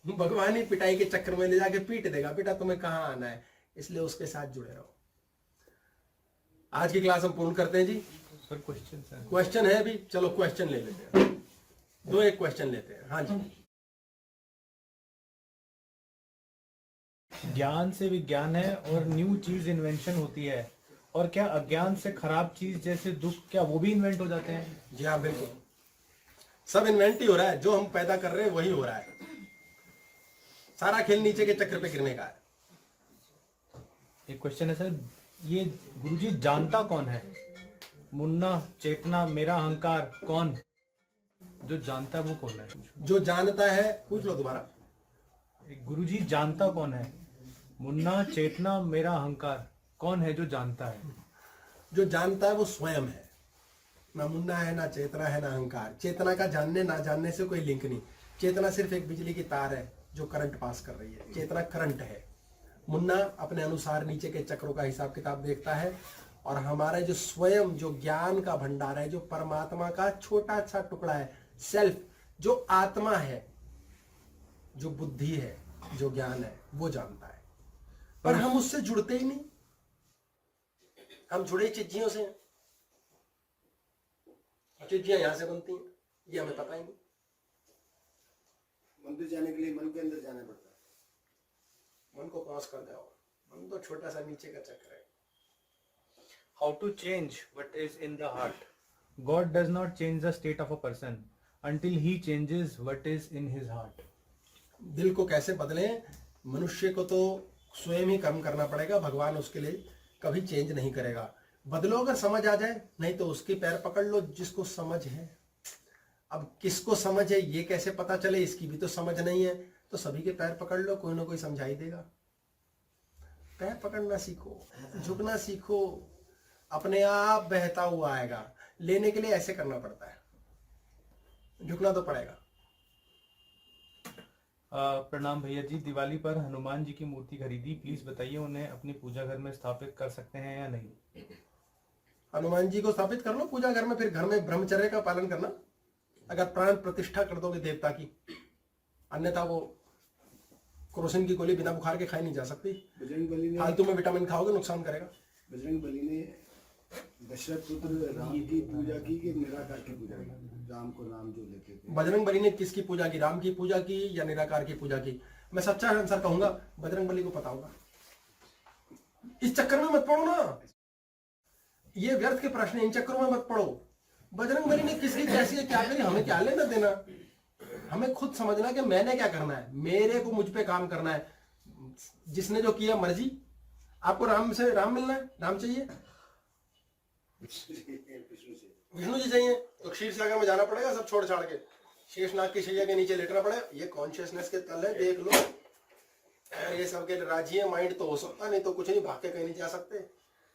भगवान ही पिटाई के चक्र में ले जाके पीट देगा। बेटा तुम्हें कहाँ आना है, इसलिए उसके साथ जुड़े रहो। आज की क्लास हम पूर्ण करते हैं जी।
सर
क्वेश्चन है अभी, चलो क्वेश्चन ले लेते हैं, दो एक क्वेश्चन लेते हैं। हाँ जी।
ज्ञान से विज्ञान है और न्यू चीज इन्वेंशन होती है, और क्या अज्ञान से खराब चीज जैसे दुख, क्या वो भी इन्वेंट हो जाते हैं?
जी हाँ बिल्कुल, सब इन्वेंट ही हो रहा है। जो हम पैदा कर रहे हैं वही हो रहा है। सारा खेल नीचे के चक्र पे गिरने का है।
एक क्वेश्चन है सर, ये गुरुजी जानता कौन है? मुन्ना, चेतना, मेरा अहंकार, कौन जो जानता है वो कौन है?
जो जानता है, पूछ लो दोबारा।
गुरुजी जानता कौन है? मुन्ना, चेतना, मेरा अहंकार, कौन है जो जानता है?
जो जानता है वो स्वयं है। ना मुन्ना है, ना चेतना है, ना अहंकार। चेतना का जानने ना जानने से कोई लिंक नहीं। चेतना सिर्फ एक बिजली की तार है जो करंट पास कर रही है, चेतना करंट है। मुन्ना अपने अनुसार नीचे के चक्रों का हिसाब किताब देखता है, और हमारा जो स्वयं जो ज्ञान का भंडार है, जो परमात्मा का छोटा सा टुकड़ा है, सेल्फ, जो आत्मा है, जो बुद्धि है, जो ज्ञान है, वो जानता है। पर हम उससे जुड़ते ही नहीं, हम जुड़े चिज्जियों से। चिज्जियां यहां से बनती हैं, ये हमें पता ही नहीं।
मंदिर जाने के लिए मन के अंदर जाना पड़ता है।
मन को पास कर दो। मन तो छोटा सा नीचे का चक्र है,
how to change what is in the heart.
God does not change the state of a person until he changes what is in his heart.
दिल को कैसे बदलें? मनुष्य को तो स्वयं ही कर्म करना पड़ेगा, भगवान उसके लिए कभी चेंज नहीं करेगा। बदलो अगर समझ आ जाए, नहीं तो उसके पैर पकड़ लो जिसको समझ है। अब किसको समझ है ये कैसे पता चले, इसकी भी तो समझ नहीं है, तो सभी के पैर पकड़ लो, कोई ना कोई समझाई देगा। पैर पकड़ना सीखो, झुकना सीखो, अपने आप बहता हुआ आएगा। लेने के लिए ऐसे करना पड़ता है, झुकना तो पड़ेगा।
प्रणाम भैया जी, दिवाली पर हनुमान जी की मूर्ति खरीदी, प्लीज बताइए उन्हें अपनी पूजा घर में स्थापित कर सकते हैं या नहीं?
हनुमान जी को स्थापित कर लो पूजा घर में, फिर घर में ब्रह्मचर्य का पालन करना। अगर प्राण प्रतिष्ठा कर दोगे देवता की, अन्यथा वो क्रोसिन की गोली बिना बुखार के खाई नहीं जा सकती।
बजरंग बली ने
फालतू में विटामिन खाओगे नुकसान करेगा।
बजरंग बली ने दशरथ पुत्र राम की पूजा की कि निराकार की पूजा की? राम को नाम जो लेते थे।
बजरंग बली ने किसकी पूजा की? राम की पूजा की या निराकार की पूजा की? मैं सच्चा आंसर कहूंगा, बजरंग बली को पता होगा। इस चक्कर में मत पड़ो ना, ये व्यर्थ के प्रश्न, इन चक्करों में मत पड़ो। बजरंग बली ने किसकी कैसी है क्या करी, हमें क्या लेना देना। हमें खुद समझना कि मैंने क्या करना है, मेरे को मुझ पे काम करना है। जिसने जो किया मर्जी। आपको राम से राम मिलना है, राम चाहिए, विष्णु जी चाहिए, तो क्षीर सागर में जाना पड़ेगा सब छोड़ छाड़ के, शेषनाग की शैया के नीचे लेटना पड़ेगा। ये कॉन्शियसनेस के तल है, देख लो। अगर ये सबके राजी है माइंड तो हो सकता, नहीं तो कुछ नहीं, भाग के कहीं नहीं जा सकते,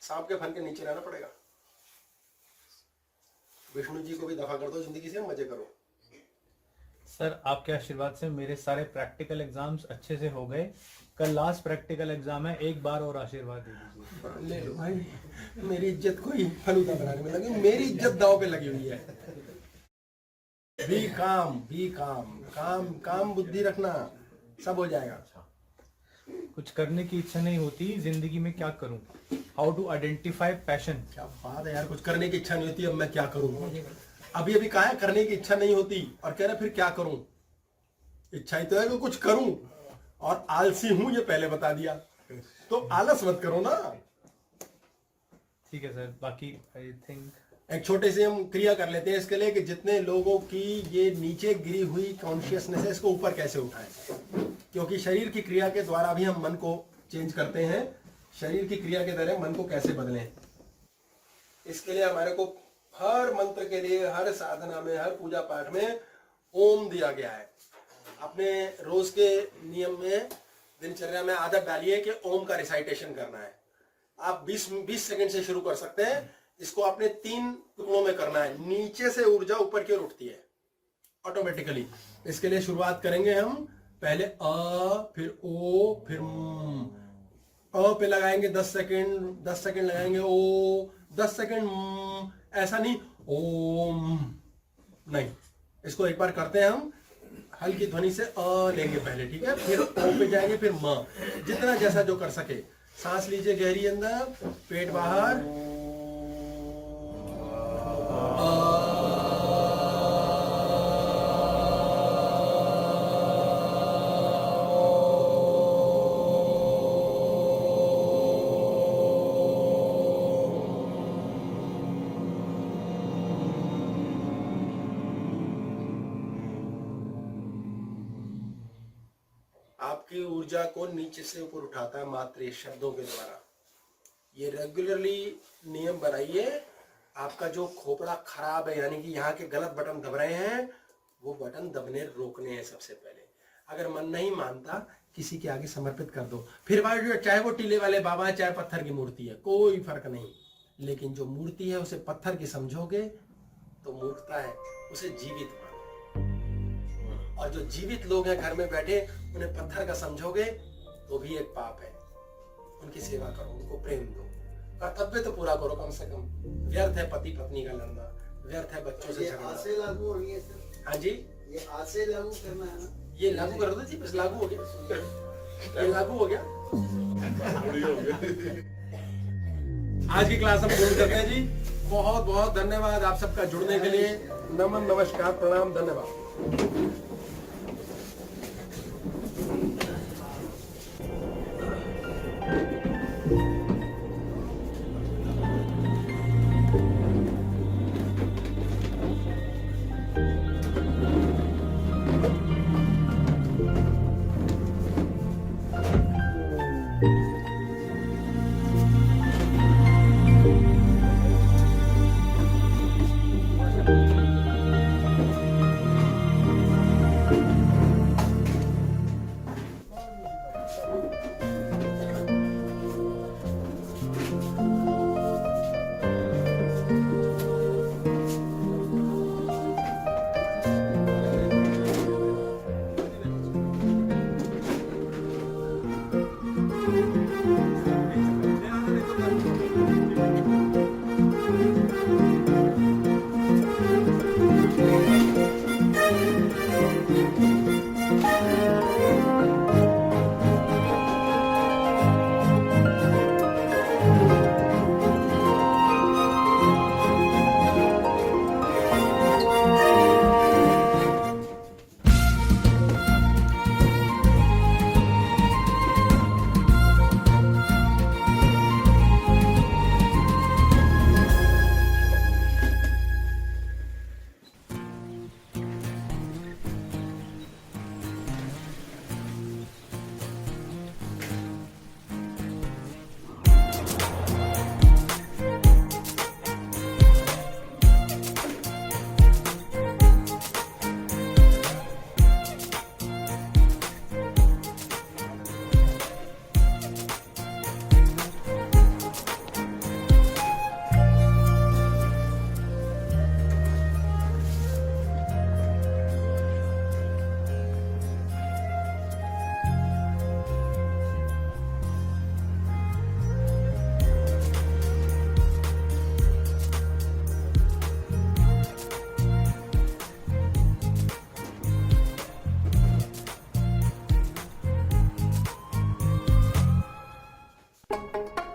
सांप के फन के नीचे रहना पड़ेगा। विष्णु जी को भी दफा कर दो जिंदगी से, मजे करो।
सर आपके आशीर्वाद से मेरे सारे प्रैक्टिकल एग्जाम्स अच्छे से हो गए। कल लास्ट प्रैक्टिकल एग्जाम है, एक बार और आशीर्वाद दे दीजिए।
ले लो भाई, मेरी इज्जत को ही फलूदा बनाने में लगी, मेरी इज्जत दाव पे लगी हुई है। बी काम काम बुद्धि रखना, सब हो जाएगा।
कुछ करने की इच्छा नहीं होती, जिंदगी में क्या करूं? How to identify passion?
क्या बात है यार, कुछ करने की इच्छा नहीं होती, अब मैं क्या करूं? अभी कहा है करने की इच्छा नहीं होती और कह रहे फिर क्या करूं? इच्छा ही तो है कि कुछ करूं, और आलसी हूं ये पहले बता दिया, तो आलस मत करो ना।
ठीक है सर, बाकी आई थिंक
एक छोटे से हम क्रिया कर लेते हैं इसके लिए कि जितने लोगों की ये नीचे गिरी हुई कॉन्शियसनेस है, इसको ऊपर कैसे उठाएं। क्योंकि शरीर की क्रिया के द्वारा भी हम मन को चेंज करते हैं, शरीर की क्रिया के द्वारा मन को कैसे बदलें। इसके लिए हमारे को हर मंत्र के लिए, हर साधना में, हर पूजा पाठ में ओम दिया गया है। अपने रोज के नियम में, दिनचर्या में आदत डालिए कि ओम का रिसाइटेशन करना है। आप 20 सेकंड से शुरू कर सकते हैं। इसको आपने 3 टुकड़ों में करना है, नीचे से ऊर्जा ऊपर की ओर उठती है ऑटोमेटिकली। इसके लिए शुरुआत करेंगे हम, पहले अ, फिर ओ, फिर अ पे लगाएंगे 10 सेकंड लगाएंगे ओ, 10 सेकंड, ऐसा नहीं ओम नहीं। इसको एक बार करते हैं हम, हल्की ध्वनि से अ लेंगे पहले, ठीक है, फिर ओ पे जाएंगे, फिर म, जितना जैसा जो कर सके। सांस लीजिए गहरी अंदर, पेट बाहर, आपकी ऊर्जा को नीचे से ऊपर उठाता है मात्र ये शब्दों के द्वारा। ये रेगुलरली नियम बनाइए। आपका जो खोपड़ा खराब है, यानी कि यहाँ के गलत बटन दब रहे हैं, वो बटन दबने रोकने हैं सबसे पहले। अगर मन नहीं मानता, किसी के आगे समर्पित कर दो। फिर चाहे वो टीले वाले बाबा है, चाहे पत्थर की मूर्ति है, कोई फर्क नहीं। लेकिन जो मूर्ति है उसे पत्थर की समझोगे तो मूर्खता है, उसे जीवित मानो। और जो जीवित लोग हैं घर में बैठे, उन्हें पत्थर का समझोगे तो भी एक पाप है। उनकी सेवा करो, उनको प्रेम दो, कर्तव्य तो पूरा करो कम से कम। व्यर्थ है पति पत्नी का लड़ना, व्यर्थ है बच्चों से झगड़ना।
आसे लागू हो रही है सर?
हाँ जी,
ये आसे लागू करना है ना?
ये लागू कर दो जी, बस लागू हो गया, ये लागू हो गया। आज की क्लास हम शुरू करते हैं जी। बहुत बहुत धन्यवाद आप सबका जुड़ने के लिए। नमन, नमस्कार, प्रणाम, धन्यवाद।
हैं।